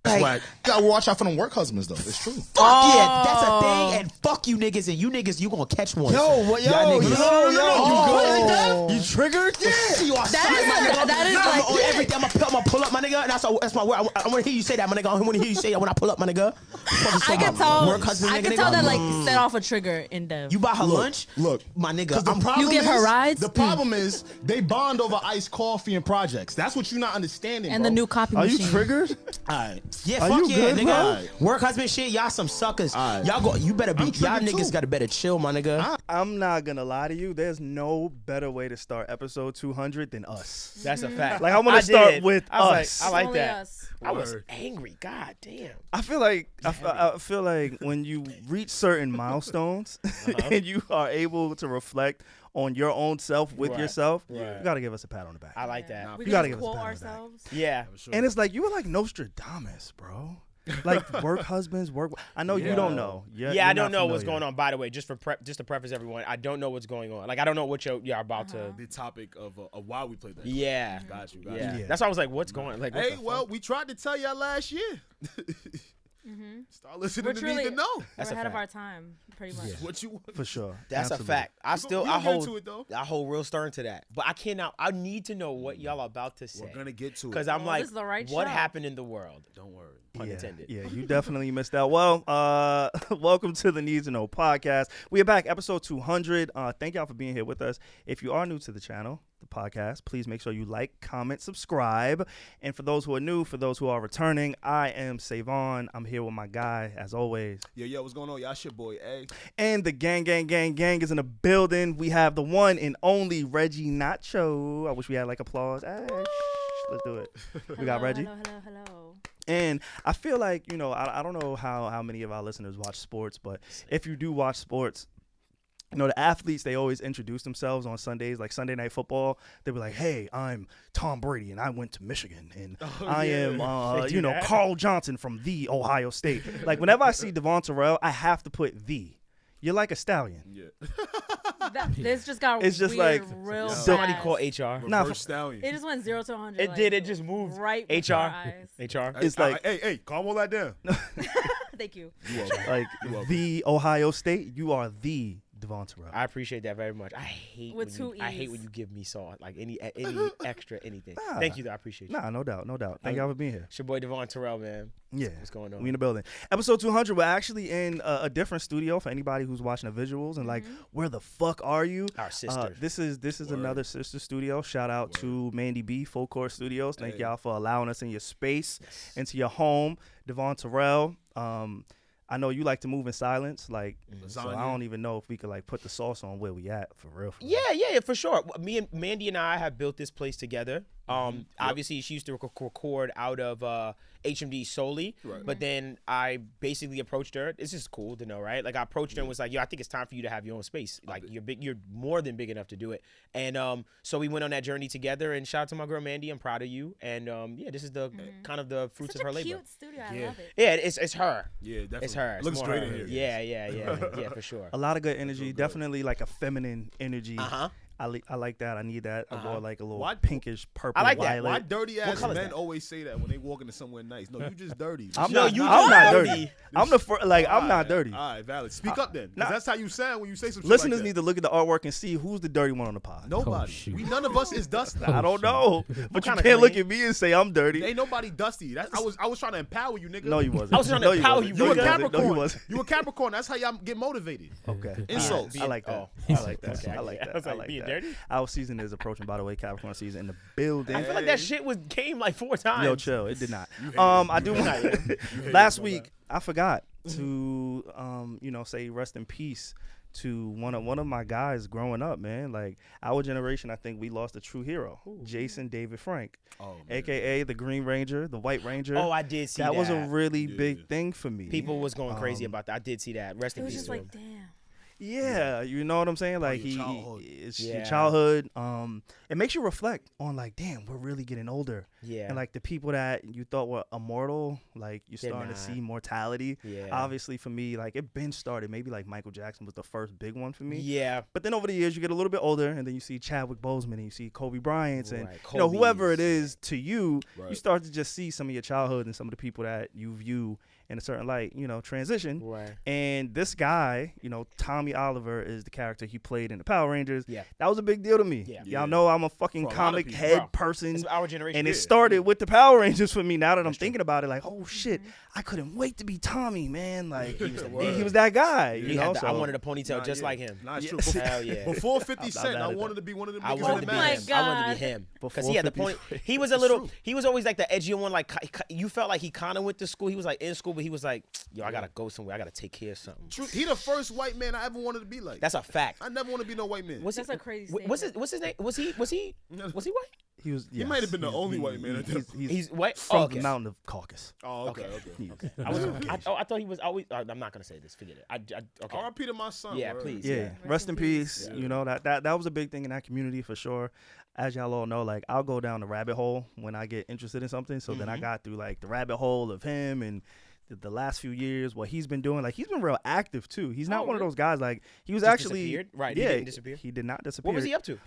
That's whack. You gotta watch out for them work husbands, though. It's true. Fuck yeah, that's a thing. And fuck you niggas, and you niggas, you gonna catch one. Yo, you good? You triggered? Yeah. That is like on everything. I'm gonna pull up, my nigga. And that's my word. I want to hear you say that, my nigga. I want to hear you say that when I pull up, my nigga. I can tell. Work husband, I can nigga. tell that like set off a trigger in them. You buy her lunch? Look, my nigga. You give her rides? The problem is they bond over iced coffee and projects. That's what you're not understanding. And bro. the new copy Are machine. you triggered? Alright. Yeah, Are fuck you yeah, good, nigga. bro? Right. Work husband shit, y'all some suckers. Right. You better be, I'm y'all triggered niggas too. gotta better chill, my nigga. I'm not gonna lie to you. There's no better way to start episode 200 than us. That's a fact. Like, I'm gonna start with us. I like Only that. us. I was angry. God damn. I feel like when you reach certain milestones and you are able to reflect on your own self with Right. yourself, Right. you gotta give us a pat on the back. I like that. We You gotta just give us a quote pat on the back. ourselves. Yeah. And it's like you were like Nostradamus, bro. Like work husbands, work. I know you don't know. Yeah, I don't know what's going on. By the way, just to preface everyone, I don't know what's going on. Like, I don't know what you're about to. The topic of why we played that. Yeah. Got you. Yeah. Yeah. That's why I was like, what's going on? Like, what Hey, the well, fuck? we tried to tell y'all last year. Start listening We're to truly need to know. we're ahead of our time, pretty much. What you For sure. That's Absolutely. a fact. I we'll get into it, though. hold real stern to that. But I need to know what y'all are about to say. We're gonna get to it. Because I'm Well, like, this is the right what show. happened in the world? Don't worry. Pun Yeah, intended. yeah, you definitely missed out. Well, welcome to the Need to Know podcast. We are back, episode 200. Thank y'all for being here with us. If you are new to the channel, the podcast, please make sure you like, comment, subscribe. And for those who are new, for those who are returning, I am SaVon. I'm here with my guy, as always. Yo, what's going on? Y'all shit boy, A. And the gang is in the building. We have the one and only Reggie Nacho. I wish we had like applause. Hey, let's do it. We got Reggie. Hello. And I feel like, I don't know how many of our listeners watch sports, but if you do watch sports, the athletes, they always introduce themselves on Sundays, like Sunday Night Football. They be like, hey, I'm Tom Brady, and I went to Michigan. And I am, Carl Johnson from the Ohio State. Like, whenever I see Devon Terrell, I have to put the. You're like a stallion. Yeah. This just got It's just weird like- real Somebody fast. call HR. Nah, Reverse stallion. It just went 0 to 100. It like, did. It just moved. right before our eyes. HR. It's like, hey, calm all that down. Thank you. like the Ohio State, you are the Devon Terrell. I appreciate that very much. I hate With when two I hate E's. when you give me sauce, like any extra anything. Nah. Thank you, though. I appreciate you. Nah, no doubt. Thank y'all for being here. It's your boy Devon Terrell, man. Yeah. What's going on? We in the building. Episode 200, we're actually in a different studio for anybody who's watching the visuals and like, where the fuck are you? Our sister. This is another sister studio. Shout out to Mandy B, Full Court Studios. Thank y'all for allowing us in your space, into your home. Devon Terrell, I know you like to move in silence, like, so I don't even know if we could like put the sauce on where we at for real. Yeah, for sure. Me and Mandy and I have built this place together. Obviously, she used to record out of HMD solely, but then I basically approached her. This is cool to know, right? Like, I approached her and was like, "Yo, I think it's time for you to have your own space. Like, you're big, you're more than big enough to do it." And so we went on that journey together. And shout out to my girl Mandy. I'm proud of you. And yeah, this is the kind of the fruits Such of her a labor. cute studio. I love it. Yeah, it's her. Yeah, definitely. It's her. Looks more great her. in here. Yeah, for sure. A lot of good energy, definitely like a feminine energy. Uh-huh. I like that. I need that. I bought like a little Why- pinkish purple I like that. violet. Why dirty ass color is men that? always say that when they walk into somewhere nice? No, you just dirty. I'm No, not, you I'm just not dirty. dirty. I'm the first, like, I'm not dirty. All right, valid. Speak up then. 'Cause nah. that's how you sound when you say some shit Listeners like need to look at the artwork and see who's the dirty one on the pod. Nobody. None of us is dusty. I don't know, but you kinda can't look clean? at me and say I'm dirty. Ain't nobody dusty. I was trying to empower you, nigga. No, you wasn't. I was trying to No, empower wasn't. you, You a nigga. Capricorn. No, you wasn't. You a Capricorn. That's how y'all get motivated. Okay. Insults. I like that. Oh. I like that. Okay, I like I that. was I like, like being that. dirty? Our season is approaching, by the way. Capricorn season in the building. I feel like that shit came like 4 times. Yo, chill. It did not. I do want last week I forgot to say rest in peace to one of my guys growing up, man. Like, our generation, I think we lost a true hero, Jason David Frank, aka the Green Ranger, the White Ranger. Oh, I did see that. That was a really big thing for me. People was going crazy about that. I did see that. Rest It in was peace just to him. like, damn. Yeah, you know what I'm saying? Like your childhood. it's Yeah. your childhood. It makes you reflect on like, damn, we're really getting older. Yeah. And like the people that you thought were immortal, like you're They're starting not. to see mortality. Yeah. Obviously for me, like it been started. Maybe like Michael Jackson was the first big one for me. Yeah. But then over the years, you get a little bit older, and then you see Chadwick Boseman, and you see Kobe Bryant, and Right, you know whoever it Kobe's. is to you, Right. you start to just see some of your childhood and some of the people that you view in a certain light, you know, transition. Right. And this guy, you know, Tommy Oliver is the character he played in the Power Rangers. Yeah. That was a big deal to me. Yeah. Yeah. Y'all know I'm a fucking For a lot of comic people. head Bro, person. It's our generation. And it Yeah. started with the Power Rangers for me. Now that I'm thinking about it, like, oh shit, I couldn't wait to be Tommy, man. Like, he was that guy. You He know, had the, so I wanted a ponytail Nah, just yeah. like him. Nah, it's Yeah. true. Before, Hell yeah. before 50 I'm Cent, mad I at wanted that. to be one of the I niggas wanted in to the be my him. mask. I wanted to be God. him because Before he had the 50 point. Cent. He was a It's little. true. He was always like the edgy one. Like you felt like he kind of went to school. He was like in school, but he was like, yo, I gotta go somewhere. I gotta take care of something. True. He the first white man I ever wanted to be like. That's a fact. I never want to be no white man. What's That's he, a crazy What's his name? Was he white? he was. He might have been the only white man at that He's, He's white. from Oh, okay. the mountain of Caucasus. Oh, okay, Okay. okay. I thought he was always. I'm not gonna say this. Forget it. Okay. R.I.P. to my son. Yeah, word. please. Yeah, rest in peace. You know that was a big thing in that community for sure. As y'all all know, like I'll go down the rabbit hole when I get interested in something. So then I got through like the rabbit hole of him and the last few years, what he's been doing. Like he's been real active too. He's not one of those guys. Like he was Just actually disappeared? Right, he Yeah, didn't disappear? He did not disappear. What was he up to?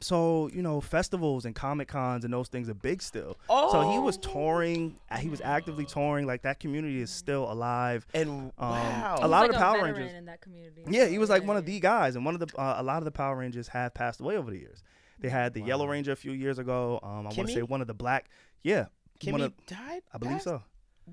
So you know, festivals and Comic Cons and those things are big still. So he was touring. He was actively touring. Like that community is still alive. And wow. a lot He's of the like Power veteran Rangers. in that community. Yeah, he was like Yeah, one of yeah. the guys, and one of the a lot of the Power Rangers have passed away over the years. They had the Yellow Ranger a few years ago. I want to Kimmy? say one of the black. Yeah, one Kimmy of, died. I believe Passed? so.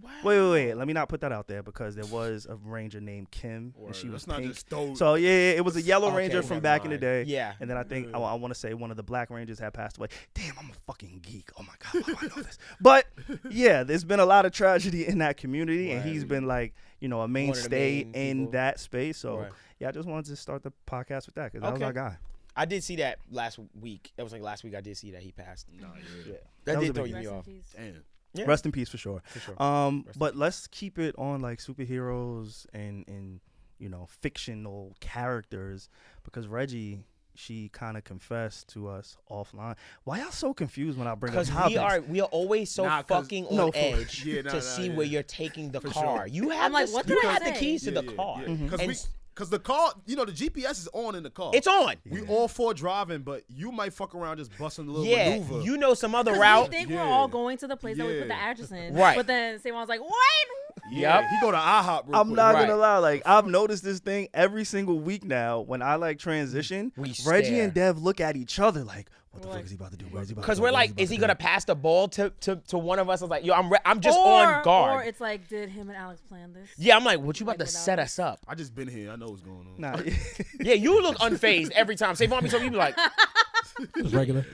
Wow. Wait. Let me not put that out there because there was a ranger named Kim, and Word. she was Let's not pink. just throw. So yeah, it was a Yellow Okay, Ranger from never back in the mind. day. Yeah. And then I think I want to say one of the Black Rangers had passed away. Damn, I'm a fucking geek. Oh my god, how do I know this? But yeah, there's been a lot of tragedy in that community, and he's been like, you know, a mainstay main in people. that space. So Right. yeah, I just wanted to start the podcast with that because that was Okay. our guy. I did see that last week. That was like last week. I did see that he passed. Nah, yeah. That was did a throw big- me Rest in off. peace. Damn. Yeah. Rest in peace for sure. sure. But let's keep it on like superheroes and you know fictional characters because Reggie, she kind of confessed to us offline. Why y'all so confused when I bring up Because topics? we are always so Nah, 'cause- fucking on No, for- edge Yeah, nah, to nah, see yeah. where you're taking the For car. sure. You have like, the, what you did I have the say? keys to the car. Because And the car, you know, the GPS is on in the car. it's on. We all four driving, but you might fuck around just busting a little Yeah, maneuver. you know some other 'Cause route. we think we're Yeah. all going to the place that we put the Yeah. address in. Right. But then SaVon's like, what? Yeah, Yep. he go to IHOP real I'm quick. not Right. gonna lie, like I've noticed this thing every single week now. When I like transition, We Reggie stare. and Dev look at each other like, "What the Like- fuck is he about to do? Where is he about to Because go? we're What like, about is he to gonna do?" pass the ball to one of us? I was like, yo, I'm just or, on Or guard. it's like, did him and Alex plan this? Yeah, I'm like, what you about Like to without set us. us up? I just been here. I know what's going on. Nah, Yeah, you look unfazed every time. SaVon be talking, you be like, It's regular.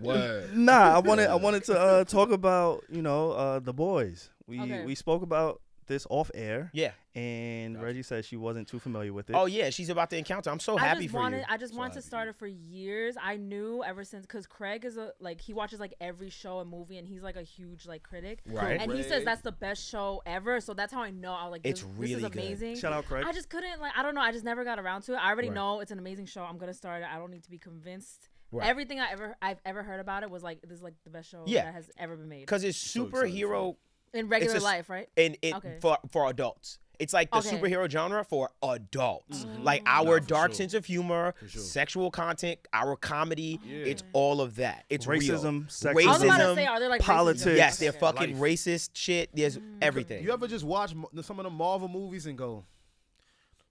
word. nah. I wanted to talk about the boys. Okay. We spoke about this off air. Yeah. And Reggie said she wasn't too familiar with it. Oh yeah, she's about to encounter. I'm so happy for you. I just wanted to start it for years. I knew ever since because Craig is he watches like every show and movie and he's like a huge like critic. Right. And he Craig. says that's the best show ever. So that's how I know. I was like, It's this really is good. amazing. Shout out Craig. I just couldn't I don't know. I just never got around to it. I already Right. know it's an amazing show. I'm gonna start it. I don't need to be convinced. Right. Everything I've ever heard about it was like this is like the best show Yeah. that has ever been made Because it's So excited superhero in regular it's a- life, right? and it Okay. for adults. It's like the Okay. superhero genre for adults. Like our for dark sure. sense of humor, sure. sexual content, our comedy. Yeah. It's all of that. It's Racism, real. sexism. I was about to Racism, say, are there like politics. racism? Yes, they're Okay. fucking Life. racist shit. There's everything. You ever just watch some of the Marvel movies and go,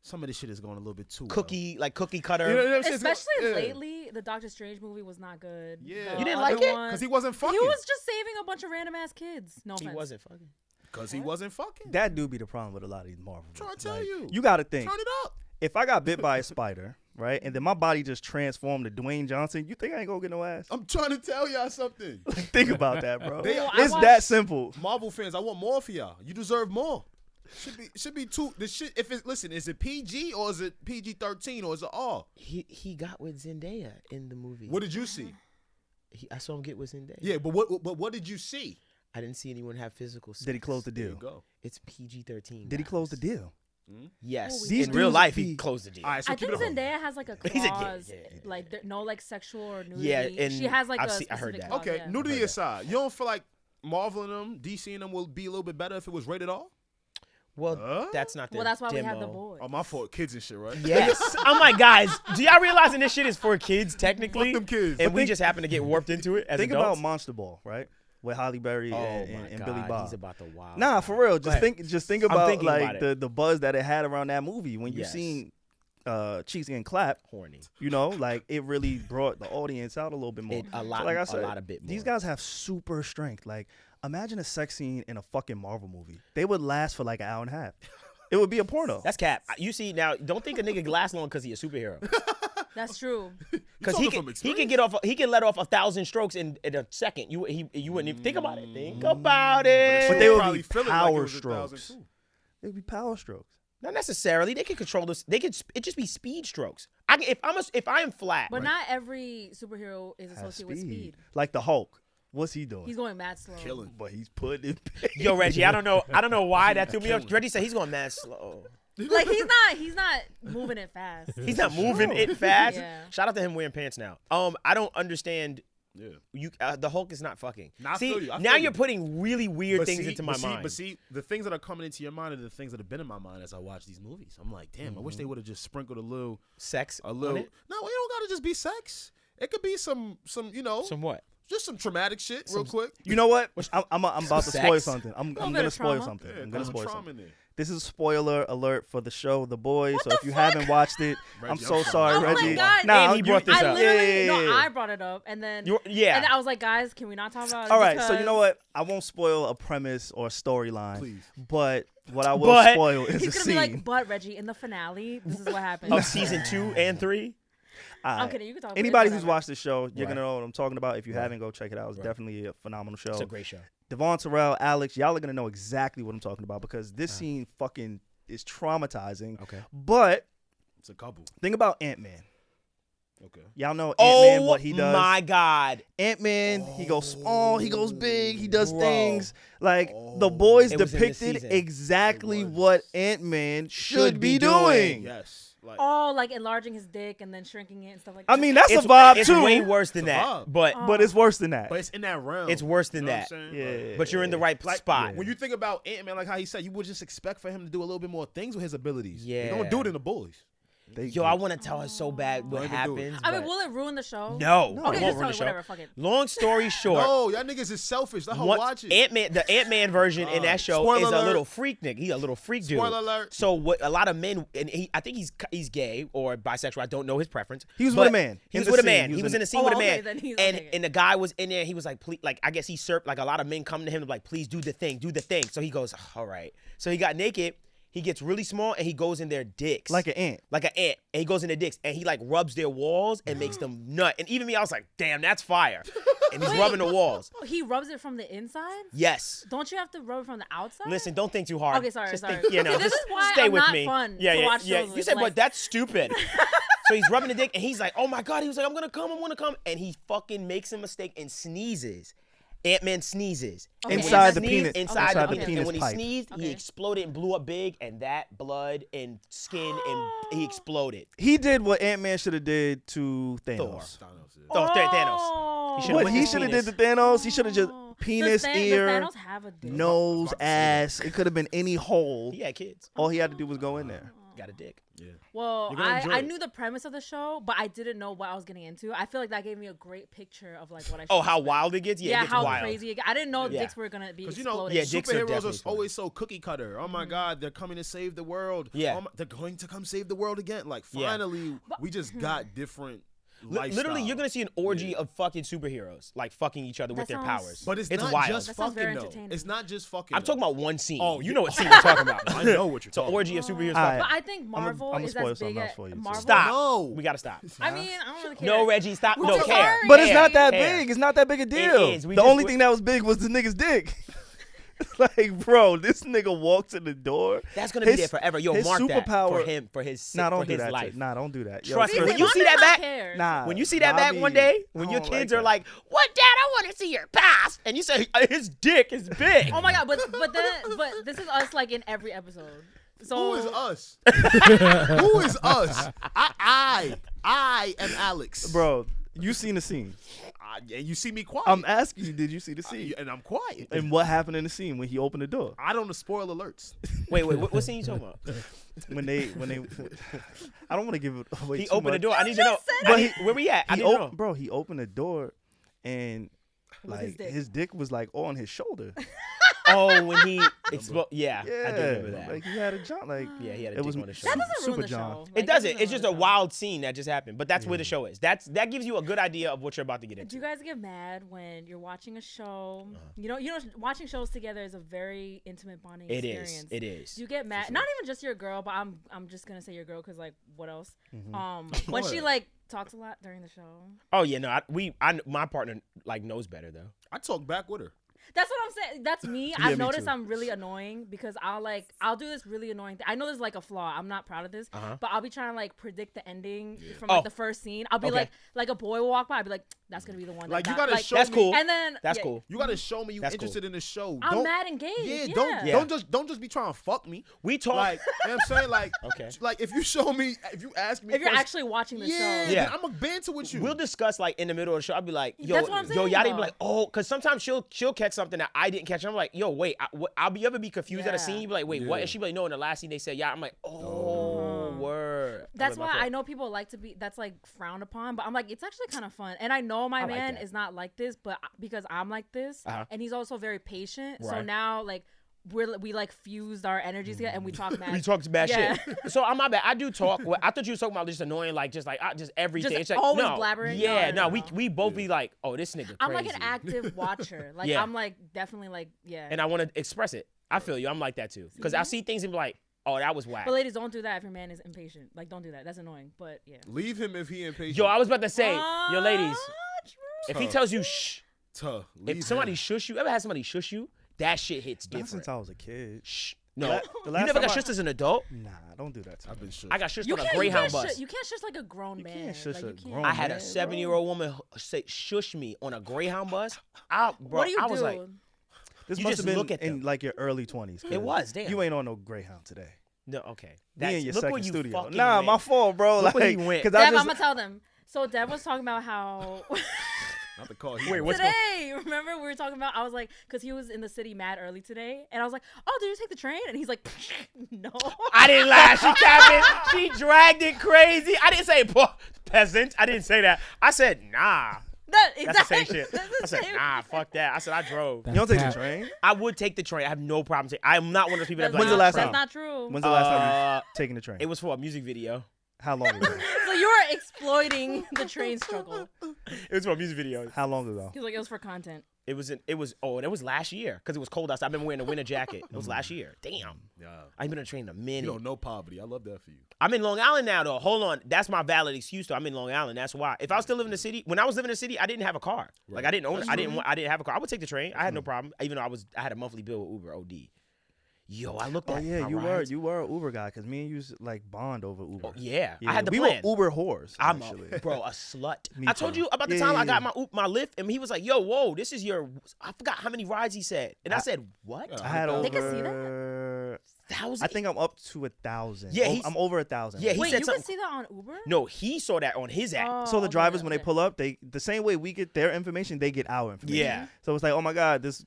some of this shit is going a little bit too cookie cutter. You know what I'm saying? Especially Yeah. lately, the Doctor Strange movie was not good. Yeah. The You didn't other like it? one- Because he wasn't fucking. He was just saving a bunch of random ass kids. No He offense. wasn't fucking. Because he wasn't fucking. That do be the problem with a lot of these Marvel movies. Trying to tell you. You got to think. Turn it up. If I got bit by a spider, right, and then my body just transformed to Dwayne Johnson, you think I ain't gonna get no ass? I'm trying to tell y'all something. Think about that, bro. They- I It's watched- that simple. Marvel fans, I want more for y'all. You deserve more. Should be two. The shit. If it's listen, is it PG or is it PG-13 or is it R? He got with Zendaya in the movie. What did you see? I saw him get with Zendaya. Yeah, but what did you see? I didn't see anyone have physical sex. Did he close the There you deal? go. It's PG-13. Did he close the deal? Yes. These In real dudes life, be- he closed the deal. All right, so I keep think it up. Zendaya has like a He's a gay, clause, yeah. like no like sexual or nudity. Yeah, and she has like I've a seen- I heard specific that. clause, Okay, yeah. nudity that. aside, you don't feel like Marvel and them, DC and them will be a little bit better if it was rated R? Well, that's not the Well, that's why demo. we have the boys. Oh, my fault. Kids and shit, right? Yes. I'm like, guys, do y'all realizing this shit is for kids technically? Fuck them kids. And But we just happen to get warped into it as Think adults? about Monster Ball, right? With Halle Berry Oh and, my and God, Billy Bob. he's about to wild. Nah, for real. Just ahead. think about thinking like about the buzz that it had around that movie when you Yes. seen Cheesy and Clap. Horny. You know, like it really brought the audience out a little bit more. A lot, So like I said, a lot of bit more. these guys have super strength. Like imagine a sex scene in a fucking Marvel movie. They would last for like an hour and a half. It would be a porno. That's cap. You see now, don't think a nigga can last long because he's a superhero. That's true. Because talking he from can experience? get off. He can let off 1,000 strokes in a second. You wouldn't even think about it. Think about it. But they would Probably be feel it like it power was 1,000 strokes. too. They'd be power strokes. Not necessarily. They can control this. They could. It just be speed strokes. If I am flat, But not every superhero is associated with speed. Like the Hulk. What's he doing? He's going mad slow. Killing. But he's putting it. yo Reggie, I don't know why that threw me off. Reggie said he's going mad slow. Like he's not moving it fast. He's not moving it fast. Yeah. Shout out to him wearing pants now. I don't understand. Yeah. You the Hulk is not fucking. Nah, I see, feel you. I now feel you're you. putting really weird But things see- into my but see- mind. But see, the things that are coming into your mind are the things that have been in my mind as I watch these movies. I'm like, damn, I wish they would have just sprinkled a little. Sex, No, it it? don't gotta just be sex. It could be some, you know, Some what? just some traumatic shit, real quick. You know what? I'm about to spoil Sex? something. I'm bit gonna of spoil trauma. something. Yeah, I'm gonna some spoil trauma something. in there. This is a spoiler alert for the show, The Boys. So if you haven't watched it, I'm Reggie, so I'm sorry, Oh my Reggie. God. Nah, And he brought this I up. literally Yeah. no, I brought it up, and then Yeah. and then I was like, guys, can we not talk about it? All right, so you Because know what? I won't spoil a premise or a storyline. Please. But what I will But- spoil is He's a gonna scene. be like, but Reggie, in the finale, this is what happened. Of season 2 and 3. All I'm right. kidding. You can talk. about it, Anybody who's whatever. watched this show, you're Right. gonna know what I'm talking about. If you Right. haven't, go check it out. It's definitely a phenomenal show. It's a great show. Devon Terrell, Alex, y'all are gonna know exactly what I'm talking about because this scene fucking is traumatizing. Okay. But It's a couple. think about Ant-Man. Okay. Y'all know Oh Ant-Man, what he does. my God. Ant-Man, he goes small, he goes big, he does Bro. things. Like the boys It was in this depicted season. exactly It was. what Ant-Man should be be doing. doing. Yes. Like, Oh, like enlarging his dick and then shrinking it and stuff like that. I mean, that's It's a vibe It's too. way worse than It's a that. vibe. But But it's worse than that. but it's in that realm. it's worse than You know that. what I'm saying? Yeah. But you're in the right spot. When you think about Ant-Man, like how he said, you would just expect for him to do a little bit more things with his abilities. Yeah. They don't do it in the boys. Yo, I want to tell her so bad what Don't even do it. happens. I mean, but- will it ruin the show? No, No. it Okay, won't just ruin tell the me show. whatever. Fuck it. Long story short, No, y'all niggas is selfish. Let her watch it. The Ant-Man version in that show Spoiler is a alert. little freak nigga. He's a little freak dude. Spoiler alert. So what a lot of men, and I think he's gay or bisexual. I don't know his preference. He was but with a man. He In was the with a scene. man. He He was was in- in a scene Oh, with a okay, man. then he's and okay. the guy was in there. He was like, please, like I guess he served like a lot of men come to him like, please do the thing. So he goes, all right. So he got naked. He gets really small and he goes in their dicks. Like an ant. Like an ant. And he goes in their dicks and he like rubs their walls and makes them nut. And even me, I was like, damn, that's fire. And he's Wait. rubbing the walls. He rubs it from the inside. Yes. Don't you have to rub it from the outside? Listen, don't think too hard. Okay, sorry, Just sorry. Think, you know, See, this just is why stay I'm with not me. fun yeah, to yeah, watch yeah. shows You with, said, like- but that's stupid. So he's rubbing the dick, and he's like, "Oh my god!" He was like, "I'm gonna come," and he fucking makes a mistake and sneezes. Ant-Man sneezes. Okay. And when Inside he the sneezed, penis. Inside Inside the the penis. penis And when he pipe. sneezed, he Okay. exploded and blew up big, and that blood and skin and he exploded. He did what Ant-Man should have did to Thanos. Oh, Thanos. He should've What went he his should have penis. did to Thanos, he should have just penis, does ear, Thanos have a dick? nose, ass. It could have been any hole. He had kids. All he had to do was go in there. Got a dick. Well, You're gonna enjoy I it. knew the premise of the show, but I didn't know what I was getting into. I feel like that gave me a great picture of like what I. Oh, should how expect. wild it gets? Yeah, it gets how wild. crazy. I didn't know Yeah. dicks were gonna be Because you know, exploding. Yeah, dicks are superheroes definitely are always so cookie cutter. Oh my God, they're coming to save the world. Yeah. Oh my, they're going to come save the world again. Like Yeah. finally, we just got different. Literally, you're lifestyles. gonna see an orgy of fucking superheroes, like fucking each other with That their sounds- powers. But it's not wild. just That sounds very fucking though. entertaining. It's not just fucking. I'm talking about one scene. Oh, you yeah. know what scene I'm talking about. I know what you're It's an talking orgy of superheroes. All right. But I think Marvel I'ma is spoil as big something else as for you, too. Marvel. Stop. No. We gotta stop. I mean, I don't really care. No, Reggie, stop. I'm No, sorry. care. But it's Care. not that Care. big. It's not that big a deal. is. We The just only w- thing that was big was the nigga's dick. Like, bro, this nigga walks in the door. That's gonna be His- there forever. Yo, his mark that for superpower- him, for his, Nah, for don't do his that. life. Nah, don't do that. Yo, Trust me. first- When you see Bobby that not back, cares. Nah, when you see that back Bobby, one day, when I your don't kids like are that. like, "What, Dad? I want to see your past," and you say, "His dick is big." Oh my God, but this is us like in every episode. So Who is us? Who is us? I am Alex, Bro, you seen the scene. And you see me quiet. I'm asking you, did you see the scene? and I'm quiet. And what happened in the scene when he opened the door? I don't know spoil alerts. Wait, what scene you talking about? When they, I don't want to give it away. He too opened the much. door. I need to know. Where we at? I He didn't know. Bro, he opened the door, and With his like dick. his dick was like on his shoulder. Oh, when he exploded. Yeah, Yeah, I do remember that. like he had a jump. Like Yeah, he had a it dick was on his that shoulder. doesn't ruin Super the John. show. It Like, doesn't. It's ruin just the a show. wild scene that just happened. But that's where the show is. That gives you a good idea of what you're about to get Do into. you guys get mad when you're watching a show? You know, watching shows together is a very intimate bonding It experience. is. It is. Do you get mad? Not even just your girl, but I'm just gonna say your girl because like what else? Mm-hmm. When she like talks a lot during the show. Oh yeah, no. My partner like knows better though. I talk back with her. That's what I'm saying. That's me. me I've noticed too. I'm really annoying because I'll do this really annoying thing. I know there's like a flaw. I'm not proud of this, but I'll be trying to like predict the ending from like Oh. the first scene. I'll be Okay. like a boy will walk by. I'll be like, that's gonna be the one. Like, that you got, gotta like, show That's me- cool. And then That's yeah, cool. You gotta show me you That's interested in the show. I'm mad engaged. Yeah, Yeah. don't just be trying to fuck me. We talk. Like, you know what I'm saying? Like, Okay. like if you show me, if you ask me, If you're questions, actually watching the yeah, show. Yeah. then I'm gonna banter with you. We'll discuss like in the middle of the show. I'll be like, yo, That's what I'm saying, Yachty be though. like, oh, because sometimes she'll catch something that I didn't catch. And I'm like, yo, wait, I'll be ever be confused at a Yeah. scene. You be like, wait, what? Yeah. And she be like, no. In the last scene they said, yeah. I'm like, oh, word. That's I'm like, why my I fault. know people like to be. That's like frowned upon, but I'm like, it's actually kind of fun. And I know my I like man that. is not like this, but because I'm like this, Uh-huh. and he's also very patient. So Right. now like we like fused our energies together and we talk mad. We talk bad Yeah. shit. So I'm my bad. I do talk. Well, I thought you were talking about just annoying, like just everything. Just It's like, always no. blabbering? Yeah, No, no. no. We both be like, oh, this nigga crazy. I'm like an active watcher. Like Yeah. I'm like definitely like yeah. and I want to express it. I feel you. I'm like that too. Because I see things and be like, oh, that was whack. But ladies, don't do that if your man is impatient. Like don't do that. That's annoying. But yeah. Leave him if he impatient. Yo, I was about to say, yo, ladies, True. if he tells you shh, Tuh, if leave somebody him. shush you, ever had somebody shush you, that shit hits Not different. since I was a kid. Shh. No, The you last never got time shushed as an adult. Nah, don't do that to I've me. been shook. I got shushed You on a can't, Greyhound bus. you can't shush like a grown man. can't shush Like, a you can't. grown I had a man, 7-year-old woman say shush me on a Greyhound bus. Bro, What do you I do? was like, This You must just have look been at in them. like your early 20s. it was damn. You ain't on no Greyhound today. No, okay. Me in your look where second you studio. fucking Nah, went. my fault, bro. Look where like, he went. 'cause Dev, I I'm just, gell tell them. So Dev was talking about how Not the call. Wait, what's going? today, remember we were talking about, I was like, because he was in the city mad early today, and I was like, oh, did you take the train? And he's like, no. I didn't laugh. She capping. She dragged it crazy. I didn't say peasant. I didn't say that. I said nah. That's the same shit. That's the I said same. nah. Fuck that. I said I drove. you don't take the Cap. train? I would take the train. I have no problem taking. I'm not one of those people that. That's Be When's the like, last that's time? not true. When's the last time Uh, you taken the train? it was for a music video. How long ago? So you were exploiting the train struggle. It was for a music video. How long ago? He's like, it was for content. It was last year because it was cold outside. I've been wearing a winter jacket. It was last year. Damn. Yeah. I've been on a train a You minute. don't know poverty. I love that for you. I'm in Long Island now though. Hold on. That's my valid excuse though. I'm in Long Island. That's why. If I was still living in the city, when I was living in the city, I didn't have a car. Like I didn't own it. I didn't have a car. I would take the train. I had no problem. Even though I had a monthly bill with Uber OD. Yo, I looked Oh at yeah, my you rides. were an Uber guy because me and you used to, like bond over Uber. Oh, yeah. I had the we plan. were Uber whores. I'm actually. a slut. Me I told too. you about the Yeah, time yeah, I got yeah. my Lyft, and he was like, "Yo, whoa, this is your." I forgot how many rides he said, and I said, "What? Yeah. I had They over. can see that? 1,000?" I think I'm up to 1,000. Yeah, Oh, he's- I'm over 1,000. Yeah, he Wait, said you something. can see that on Uber? No, he saw that on his app. Oh, So the okay, drivers, when they okay. pull up, they the same way we get their information, they get our information. Yeah. So it's like, oh my God, this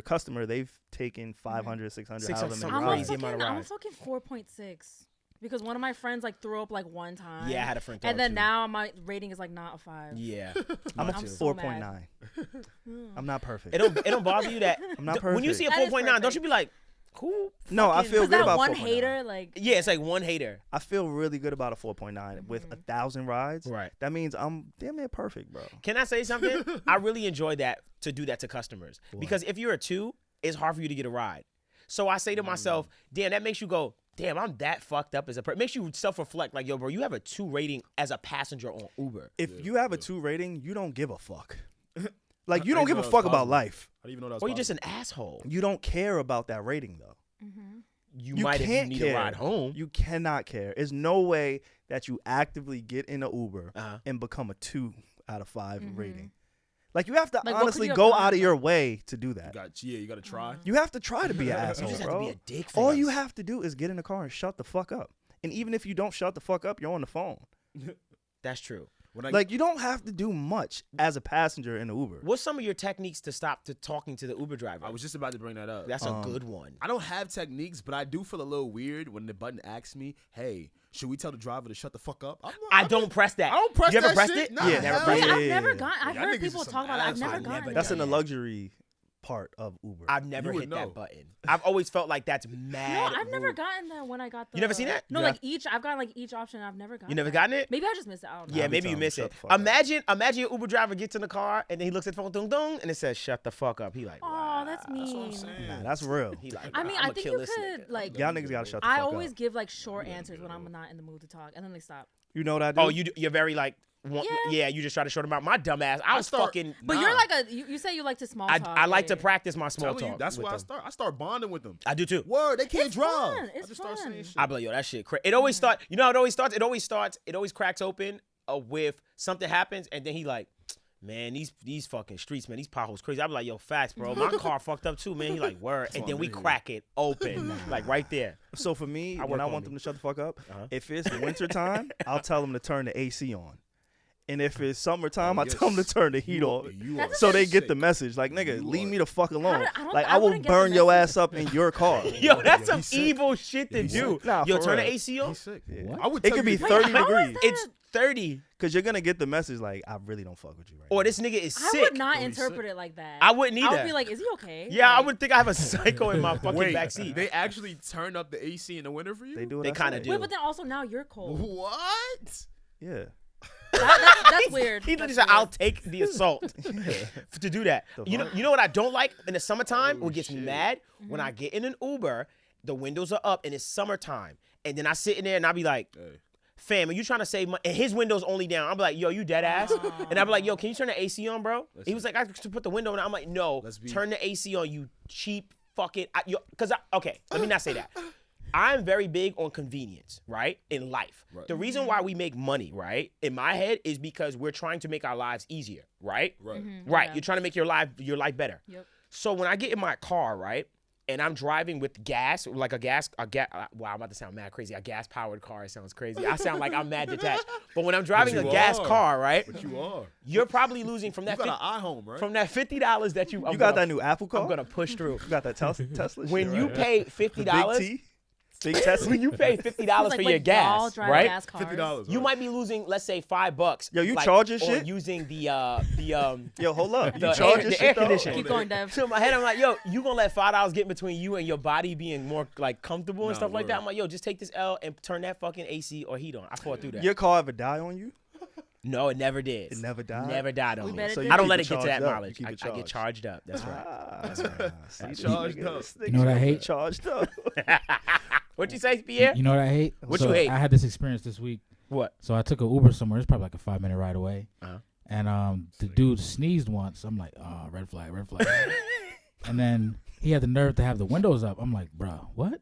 customer, they've taken 500, 600, 600 however something. many I'm rides. Crazy amount of I'm rides. fucking 4.6 because one of my friends like threw up like one time. Yeah, I had a friend. And then too. now my rating is like not a 5. Yeah, I'm a I'm so 4.9. I'm not perfect. it don't bother you that I'm not when you see a That is 4.9, don't perfect. you be like, "Who?" No, I fucking- feel Was good that about one 4.9. hater? Like, Yeah, it's like one hater. I feel really good about a 4.9 with 1,000 rides. Right. That means I'm damn near perfect, bro. Can I say something? I really enjoy that to do that to customers because if you're a 2, it's hard for you to get a ride. So I say to myself, damn, that makes you go, damn, I'm that fucked up as a person. Makes you self-reflect, like, yo, bro, you have a 2 rating as a passenger on Uber. If you have a 2 rating, you don't give a fuck. Like, you I don't didn't give a know that fuck was about possible. life. I didn't even know that was Or you're just possible. an asshole. You don't care about that rating, though. You, You might if you can't need care. a ride home. You cannot care. There's no way that you actively get in an Uber Uh-huh. and become a 2 out of 5 rating. Like you have to Like, what could honestly you have go done? out of your way to do that. You got to try. You have to try to be an You asshole, just have bro. to be a dick for All you us. have to do is get in the car and shut the fuck up. And even if you don't shut the fuck up, you're on the phone. That's true. Like you don't have to do much as a passenger in the Uber. What's some of your techniques to stop talking to the Uber driver? I was just about to bring that up. That's a good one. I don't have techniques, but I do feel a little weird when the button asks me, "Hey, should we tell the driver to shut the fuck up?" I don't press that. I don't press You ever that pressed shit? it? Nah, Yeah, never hell pressed yeah. it. I've never gotten. I've Y'all heard niggas people is some talk about it. I've never assholes. gotten. That's it. in the luxury part of Uber. I've never You would hit know. that button. I've always felt like that's No, mad. I've never rude. gotten that when I got the. You never seen that? No, Yeah. like each. I've gotten like each option. I've never gotten. You never that. gotten it? Maybe I just missed it. I don't know. Yeah, I'll be maybe you telling miss him, it. shut the fuck up. Imagine your Uber driver gets in the car and then he looks at the phone, dung dung, and it says "shut the fuck up." He like, Oh, that's mean. That's what I'm saying. Nah, that's real. He like, I mean, I'ma I think kill you this could nigga. like. Y'all niggas gotta shut the I fuck always up. give like short answers when I'm not in the mood to talk, and then they stop. You know what I do? Oh, you're very like, Yeah. you just try to short him out. My dumb ass, I was fucking. But you're like you say you like to small talk. I like to yeah. practice my small Telling you, talk. that's with why them. I start bonding with them. I do too. Word, they can't It's drive. fun. I It's just start fun. saying shit. I be like, yo, that shit crazy. It always starts. You know how it always starts? It always cracks open with something happens, and then he like, man, these fucking streets, man, these potholes crazy. I be like, yo, facts, bro. My car fucked up too, man. He like, word, and then we crack it open, like right there. So for me, I when work I on want me. them to shut the fuck up, Uh-huh. if it's winter time, I'll tell them to turn the AC on. And if it's summertime, I yes. tell them to turn the heat on. You That's are So they get sick. the message. Like, nigga, You leave are- me the fuck alone. I don't- Like, I I will wouldn't get the burn your message. ass up in your car. Yo, that's some he's sick. evil shit to He's do. sick. Nah, Yo, for turn the real. AC on. He's sick. What? I would It tell could you be to- 30 How is degrees. that? It's 30. Because you're going to get the message like, I really don't fuck with you right Or now. this nigga is I sick. would not Or he's interpret sick. it like that. I wouldn't I would either. be like, is he okay? Yeah, I Like, would think I have a psycho in my fucking Wait, backseat. they actually turn up the AC in the winter for you? They do what They I kinda say. do. Wait, but then also now you're cold. What? Yeah. That's weird. He literally That's said, weird. "I'll take the assault to do that." You know what I don't like in the summertime? Oh, What gets me shit. mad when I get in an Uber, the windows are up and it's summertime, and then I sit in there and I be like, Hey. "Fam, are you trying to save money?" And his window's only down. I'm like, "Yo, you dead ass?" And I be like, "Yo, can you turn the AC on, bro?" He was like, "I should put the window on." I'm like, "No, Let's be- turn the AC on, you cheap fucking." Okay, let me not say that. I'm very big on convenience, right? In life. Right. The reason why we make money, right? In my head is because we're trying to make our lives easier, right? Right. Right. Yeah. You're trying to make your life better. Yep. So when I get in my car, right, and I'm driving with gas, like wow, I'm about to sound mad crazy. A gas powered car sounds crazy. I sound like I'm mad detached. But when I'm driving a you gas are. car, right, But you are. you're probably losing from You that got an iHome, right? from that $50 that you. You got that new Apple car? I'm gonna push through. You got that Tesla When shit, you right? pay Big $50, T? Big Tesla? when you pay $50 It's like for when your gas, y'all drive right? gas cars. $50. You might be losing, let's say, $5. Yo, you like, charge your on shit? using the Yo, hold up. the You charge your air shit, though? conditioning. Keep going, Dev. So in my head, I'm like, yo, you gonna let $5 get between you and your body being more like comfortable and Nah, stuff like that? word. I'm like, yo, just take this L and turn that fucking AC or heat on. I fought through that. Your car ever die on you? No, it never did. It never died? Never died on We me. bet it So did. you I don't keep let it it get to that charged up. knowledge. You I keep it get charged up. That's right. See, these Charged niggas- up. this You know what I nigga hate? Charged up. What you say, Pierre? You know what I hate? What so you hate? I had this experience this week. What? So I took an Uber somewhere. It's probably like a 5-minute ride away. Uh-huh. And the dude sneezed once. I'm like, oh, red flag, red flag. And then he had the nerve to have the windows up. I'm like, bro, what?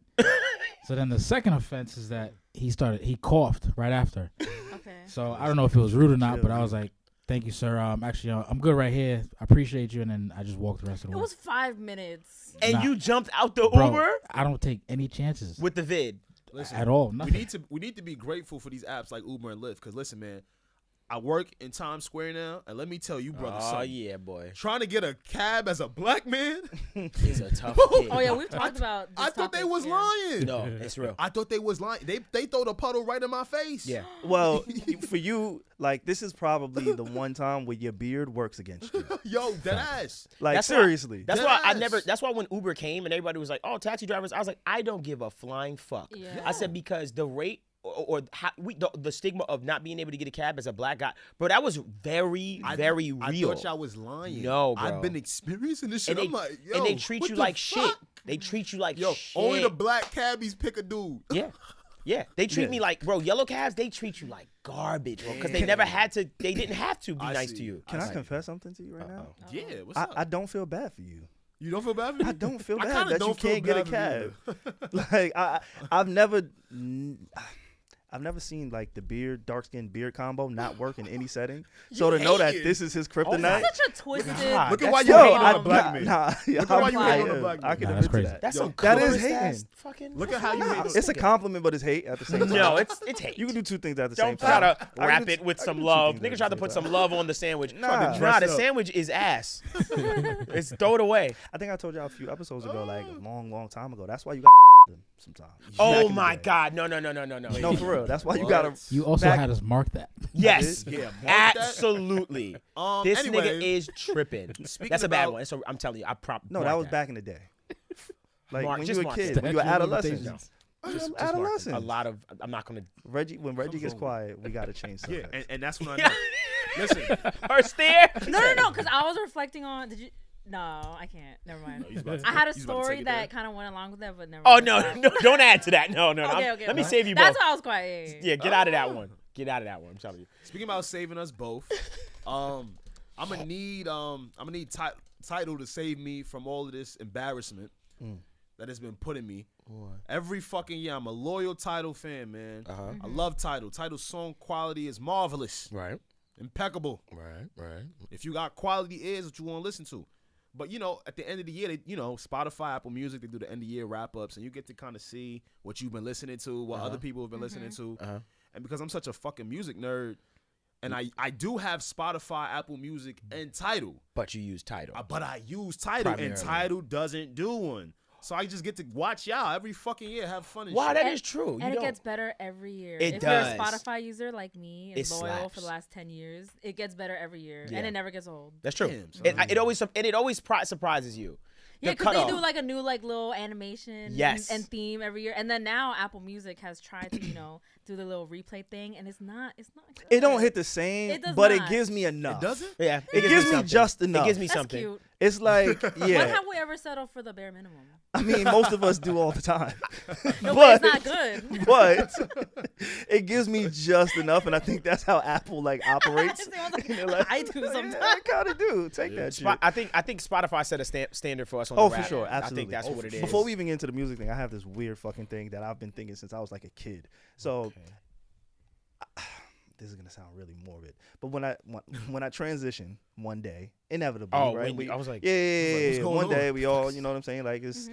So then the second offense is that he coughed right after. Okay. So I don't know if it was rude or not, but I was like, thank you, sir. Actually, I'm good right here. I appreciate you. And then I just walked the rest of the It way. was 5 minutes. And Nah. you jumped out the Bro, Uber I don't take any chances with the vid. Listen, at all. we Nothing. need to be grateful for these apps like Uber and Lyft. Because listen, man, I work in Times Square now, and let me tell you, brother, Oh son, yeah, boy. trying to get a cab as a black man, It's a tough gig. Oh yeah, we've talked about. This I thought they topic, was yeah. lying. No, it's real. I thought they was lying. They throw the puddle right in my face. Yeah. Well, for you, like, this is probably the one time where your beard works against you. Yo, dead ass. Like, That's why- seriously. That's why I Yes. never. That's why when Uber came and everybody was like, "Oh, taxi drivers," I was like, "I don't give a flying fuck." Yeah. I said because the rate or how the stigma of not being able to get a cab as a black guy, bro, that was very real. I thought y'all was lying. No, bro. I've been experiencing this shit. and they, I'm like, yo, and they treat what you the like fuck? shit. They treat you like Yo, shit. only the black cabbies pick a dude. Yeah. Yeah, they treat Yeah. me like, bro, yellow cabs, they treat you like garbage, bro, because they never had to, they didn't have to be I nice see. to you. Can I confess something to you right now? Yeah, what's up? I don't feel bad for you. You don't feel bad for me? I don't feel I bad kinda that you don't feel can't get a bad for cab. Like, I've never, I've never seen like the dark skin beard combo not work in any setting. So to know that this is his kryptonite. That's such a twisted. Look at why you Yo, hate on the black man. Look at why you hate on the black man. I can Nah, that's admit to crazy. that. That's some that is colorist hating. ass fucking. Look at how you hate. It's a compliment, but it's hate at the same time. No, it's hate. You can do two things at the same Don't try time. to I wrap can do- it with I some can do two love. things Nigga at tried the to put same some love on the sandwich. Nah. The sandwich is ass. It's throw it away. I think I told y'all a few episodes ago, like a long time ago. That's why you got them sometimes. Back Oh in the my day. God! No. No, for real. That's why you What? gotta. You also Back- had us mark that. Yes. Yeah, mark that. Absolutely. This Anyway, nigga is tripping. Speaking That's a bad about- one. So I'm telling you, No, that was back in the day. Like Mark- when just you were a mark kid, it. when you were Statute of adolescent. limitations. Just adolescent. a lot of. I'm not gonna. When Reggie gets quiet, we gotta change Yeah, subjects. and that's when I know. Listen, Her stare. No, because I was reflecting on. Did you? No, I can't. Never mind. he's about to- I had a he's about to take story it that there. kind of went along with that, but never. Oh mind. no! Don't add to that. No. Okay. Let me save you That's both. why I was quiet. Yeah, get out of that one. Get out of that one. I'm telling you. Speaking about saving us both, I'm gonna need title to save me from all of this embarrassment that has been put in me. Every fucking year, I'm a loyal Tidal fan, man. I love Tidal. Tidal's song quality is marvelous, Right. impeccable. Right. If you got quality ears, what you want to listen to. But at the end of the year, Spotify, Apple Music, they do the end of year wrap ups, and you get to kind of see what you've been listening to, what other people have been listening to. And because I'm such a fucking music nerd, and I do have Spotify, Apple Music, and Tidal, But you use title. but I use Tidal, and Primarily. Tidal doesn't do one. So I just get to watch y'all every fucking year, have fun and Wow, shit. that is true. And it gets better every year. It if does. you're a Spotify user like me and It loyal slaps. for the last 10 years, it gets better every year, Yeah. and it never gets old. That's true. Damn, son. It always surprises you. Yeah, The because they cutoff. do like a new like little animation Yes. and theme every year, and then now Apple Music has tried to do the little replay thing, and it's not good. It don't hit the same, It does but not. it gives me enough. It doesn't? Yeah. It gives me something. just enough. It gives me That's something. cute. It's like, When yeah. have we ever settled for the bare minimum? I mean, most of us do all the time. No, but but it's not good. but it gives me just enough, and I think that's how Apple like operates. I do sometimes. I kind of do. Take that shit. I think Spotify set a standard for us on Oh, the for rap. sure, I absolutely. think that's what it is. Before we even get into the music thing, I have this weird fucking thing that I've been thinking since I was like a kid. So this is gonna sound really morbid, but when I transition one day, inevitably, right? I was like, yeah, going one on? day we all, you know what I'm saying? Like it's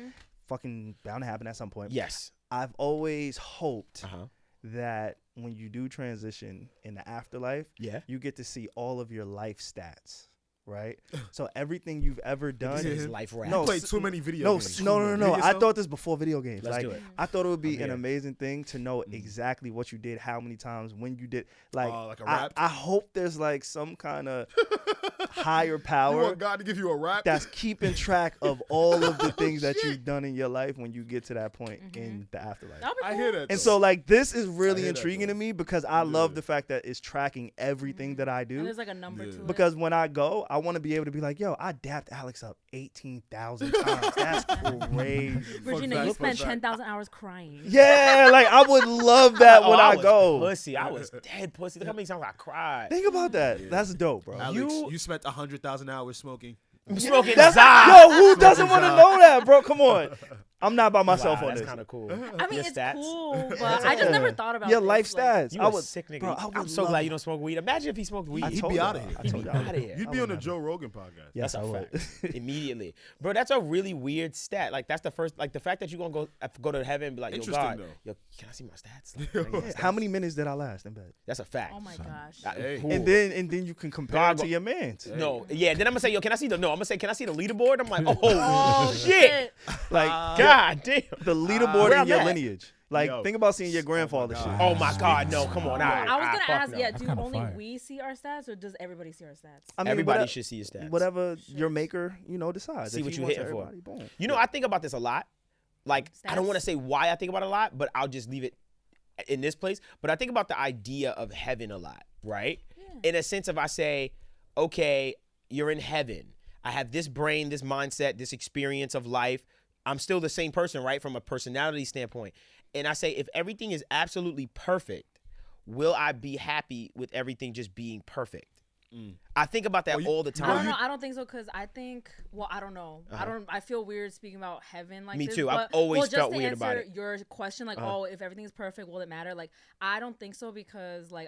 fucking bound to happen at some point. yes. I've always hoped Uh-huh. that when you do transition in the afterlife, Yeah. you get to see all of your life stats, right? So everything you've ever done. This is life rap. No, Played too many video No, games. no. I Yourself? thought this before video games. Let's like, do it. I thought it would be I'm an here. amazing thing to know exactly what you did, how many times, when you did. Like, Like a rap? I hope there's like some kind of higher You power want God to give you a rap? that's keeping track of all of the things that you've done in your life when you get to that point in the afterlife. That'll be I cool. hear that. And though. so, like, this is I really hear that, intriguing though. to me because I love the fact that it's tracking everything that I And do. there's like a number to it. Because when I go, I want to be able to be like, yo, I dapped Alex up 18,000 times. That's crazy. Regina, fact, you fun spent fact. 10,000 hours crying. Yeah, like, I would love that when I was go. Pussy. I was dead pussy. Look how many times I cried. Think about that. That's dope, bro. Alex, you- you spent 100,000 hours smoking. I'm smoking That's Zod. yo, who doesn't want to know that, bro? Come on. I'm not by myself Wow, on that's this. kind of cool. I mean, Your it's stats? cool, but I just never thought about Your this, life like- stats. You I a was sick nigga. bro, I I'm would so love- glad you don't smoke weed. Imagine if he smoked weed. I He'd told be y'all. outta here. I He'd told be y'all. outta here. You'd I be would on the never. Joe Rogan podcast. Yes, I That's a would. fact. Immediately, bro. That's a really weird stat. Like that's the first. Like the fact that you gonna go to heaven and be like, yo, Interesting, God, though. yo, can I see my stats? Like, can I get my How stats? many minutes did I last in bed? That's a fact. Oh my gosh. Hey. Cool. And then you can compare God it to go- your man's. No, yeah. Then I'm gonna say, yo, can I see the? No, I'm gonna say, can I see the leaderboard? I'm like, oh, Oh shit. Like God damn. the leaderboard where in I'm your at. lineage. Like Yo. think about seeing your grandfather God. shit. Oh my God, no, come on. All right, I was gonna fuck ask, no. yeah, That's do kinda only fire. we see our stats, or does everybody see our stats? I mean, Everybody whatever, should see your stats. whatever your maker, decides. See If what he you wants hitting for. everybody, boom. You know, I think about this a lot. Like, I don't Stats. want to say why I think about it a lot, but I'll just leave it in this place. But I think about the idea of heaven a lot, right? In a sense of I say, okay, you're in heaven. I have this brain, this mindset, this experience of life. I'm still the same person, right? From a personality standpoint. And I say, if everything is absolutely perfect, will I be happy with everything just being perfect? I think about that all the time. I don't know. I don't think so because I think. Well, I don't know. I feel weird speaking about heaven like Me this. too. But, I've always felt weird about it. Your question, like, oh, if everything's perfect, will it matter? Like, I don't think so because, like,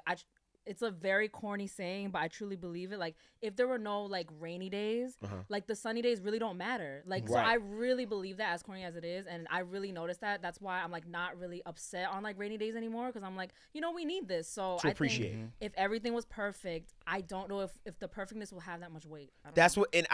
it's a very corny saying, but I truly believe it. Like, if there were no like rainy days, like the sunny days really don't matter. Like, so I really believe that, as corny as it is, and I really noticed that. That's why I'm like not really upset on like rainy days anymore because I'm like, we need this. So I appreciate think if everything was perfect, I don't know if the perfectness will have that much weight. That's what, and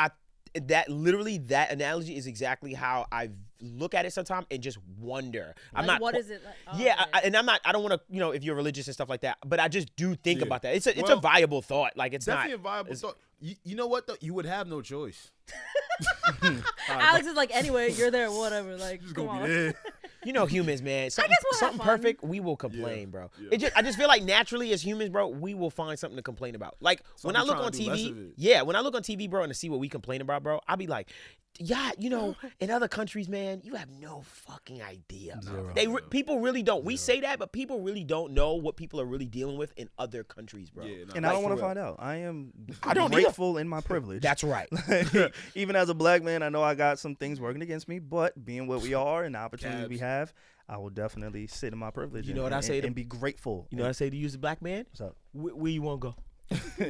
that analogy is exactly how I look at it sometimes and just wonder. Like, I'm not. What is it like? Oh, yeah, okay. and I'm not. I don't want to. If you're religious and stuff like that, but I just do think about that. It's a viable thought. Like it's definitely not a viable thought. You know what though? You would have no choice. Alex is like, anyway, you're there, whatever. Like, Just come gonna on. be there. Humans, man. I guess we'll something have fun. perfect, we will complain, bro. Yeah. I just feel like naturally as humans, bro, we will find something to complain about. Like when I look on TV, when I look on TV, bro, and to see what we complain about, bro, I'll be like, yeah, in other countries, man, you have no fucking idea. People really don't. We say that, but people really don't know what people are really dealing with in other countries, bro. Yeah, and I don't want to find out. I am don't grateful in my privilege. That's right. Even as a black man, I know I got some things working against me, but being what we are and the opportunity we have, I will definitely sit in my privilege. And be grateful. You know what I say to you as a black man? What's up? Where you want to go?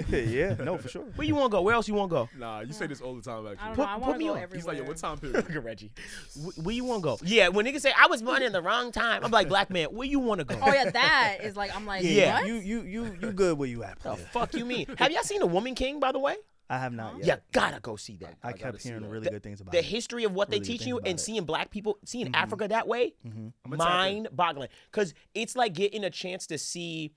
Yeah, no, for sure. Where you want to go? Where else you want to go? Nah, you say this all the time, actually. I don't know. I want to go on. everywhere. He's like, yo, what time period? Look at Reggie. Where you want to go? Yeah, when niggas say, I was born in the wrong time, I'm like, black man, where you want to go? Oh, yeah, that is like, I'm like, Yeah. what? You good where you at, The player. fuck you mean? Have y'all seen The Woman King, by the way? I have not yet. You gotta go see that. I kept hearing really good things about The it. history of what Really they good teach things you about and it. seeing black people, seeing Africa that way, mind-boggling. Because it's like getting a chance to see,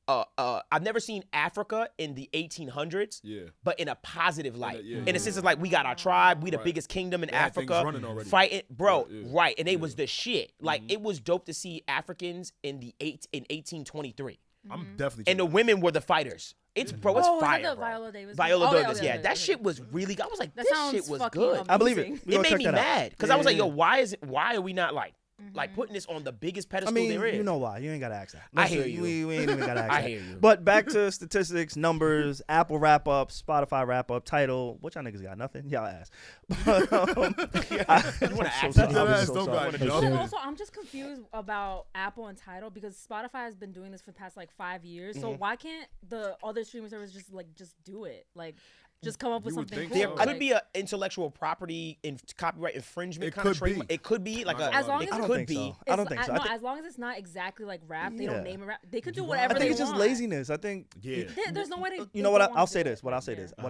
I've never seen Africa in the 1800s, but in a positive light. In a sense, it's like we got our tribe, we the biggest kingdom in Africa, fighting, bro, right? And they was the shit. Like it was dope to see Africans in 1823. I'm definitely. And the women were the fighters. It's Is fire, that the bro. Viola Davis? Viola Davis, okay, that shit was really. I was like, That this sounds shit was fucking good. amazing. I believe it. It made me mad because I was like, yo, why are we not like Mm-hmm. putting this on the biggest I pedestal mean, there is? you know why. You ain't got to ask that. I hear you. We ain't even got to ask that. I hear you. But back to statistics, numbers, Apple wrap up, Spotify wrap up, title. What y'all niggas got? Nothing? Y'all ask. But, You want to ask sorry. Don't I'm so go sorry. ahead, But Joe. also, I'm just confused about Apple and Tidal because Spotify has been doing this for the past like 5 years. So why can't the other streaming service just do it? Like, just come up with You would something think cool. There so. could be an intellectual property and copyright infringement It kind of could be. trademark. It could be like As long as it I don't could think be. so. I don't think so. No, I think- as long as it's not exactly like rap, they Yeah. don't name it rap. They could do I whatever I they think it's just want. laziness. I think There's no way to. you know what I'll say this. What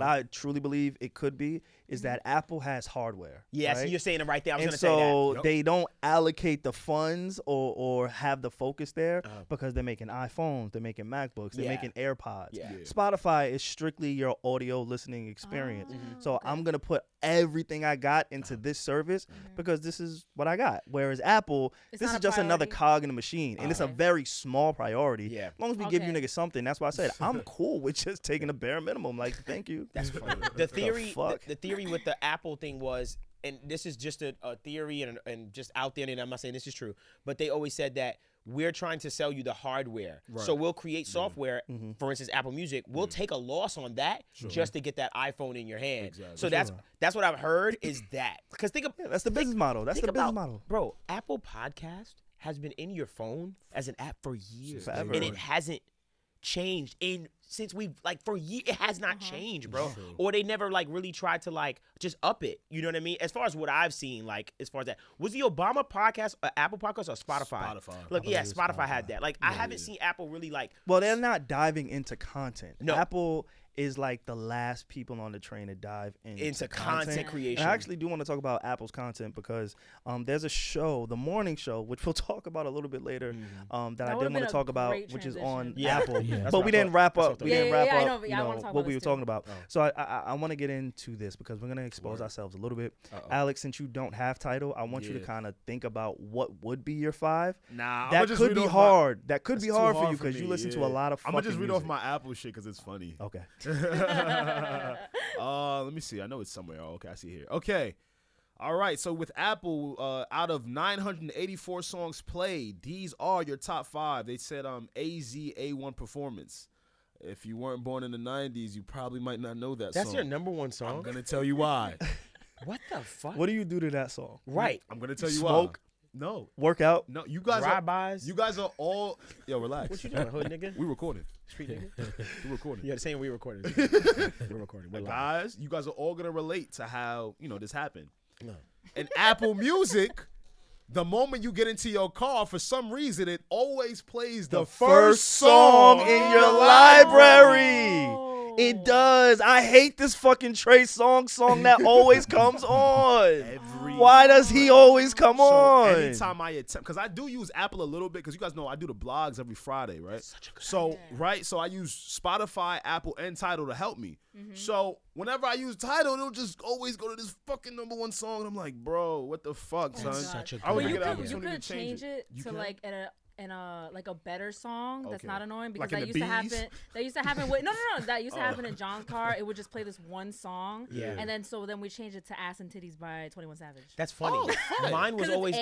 I truly believe it could be is that Apple has hardware. Yes, right? you're saying it right there. I was And going to say that. so Yep. they don't allocate the funds or have the focus there because they're making iPhones, they're making MacBooks, they're Yeah. making AirPods. Yeah. Spotify is strictly your audio listening experience. So I'm gonna put everything I got into this service because this is what I got. Whereas Apple, It's this not is a just another priority. cog in the machine, and it's a Okay. very small priority. Yeah. As long as we give you Okay. niggas something, that's why I said I'm cool with just taking a bare minimum. Like, thank you. That's funny. The theory, fuck? the theory with the Apple thing was, and this is just a theory and just out there, and I'm not saying this is true, but they always said that we're trying to sell you the hardware. So we'll create software, for instance, Apple Music. We'll take a loss on that just to get that iPhone in your hand. Exactly. So that's what I've heard is that. Because think of That's the business model. That's the business model. Bro, Apple Podcast has been in your phone as an app for years. Forever. And it hasn't changed since we've for years. It has not changed, bro. Or they never really tried to just up it. You know what I mean? As far as what I've seen, as far as that, was the Obama podcast Apple podcast or Spotify? Spotify. Look, yeah, Spotify had that. I haven't seen Apple really Well, they're not diving into content. No. Apple is the last people on the train to dive into content creation. And I actually do want to talk about Apple's content because there's a show, the morning show, which we'll talk about a little bit later, that I would've did want been to a talk about, great which is transition. on Yeah. Apple. Yeah. That's But what we I didn't thought. wrap That's up. what I We thought. didn't Yeah, wrap yeah, I up. know, but I wanna talk what about we this were talking too. about. So I want to get into this because we're gonna expose ourselves a little bit. Alex, since you don't have title, I want you to kind of think about what would be your 5. Nah, That could be hard. That could be hard for you because you listen to a lot of I'm fucking gonna just read music. off my Apple shit because it's funny. Okay. Let me see. I know it's somewhere. Oh, okay, I see here. Okay. All right. So with Apple, out of 984 songs played, these are your top 5. They said AZ A1 performance. If you weren't born in the 90s, you probably might not know that That's song. your number one song? I'm going to tell you why. What the fuck? What do you do to that song? Right. I'm going to tell you Smoke? why. No. Work out? No, you guys Drive-bys? You guys are all... Yo, relax. What you doing, hood nigga? We recording. Street nigga? We recording. Yeah, the same we recording. We're recording. We're live. Guys, you guys are all going to relate to how, this happened. No. In Apple Music, the moment you get into your car, for some reason, it always plays the first song in your library. It does. I hate this fucking Trey Songz song that always comes on. Why does he always come on? Anytime I attempt, because I do use Apple a little bit, because you guys know I do the blogs every Friday, right? So I use Spotify, Apple, and Tidal to help me. So whenever I use Tidal, it'll just always go to this fucking number one song, and I'm like, bro, what the fuck, son? Such a I would good get an You opportunity could to change it. You to can? like a better song that's Okay. not annoying, because Like in that the used to Bees? happen. That used to happen with that used to happen in John's car. It would just play this one song, Yeah. and then we changed it to "Ass and Titties" by 21 Savage. That's funny. Mine was 'Cause it's always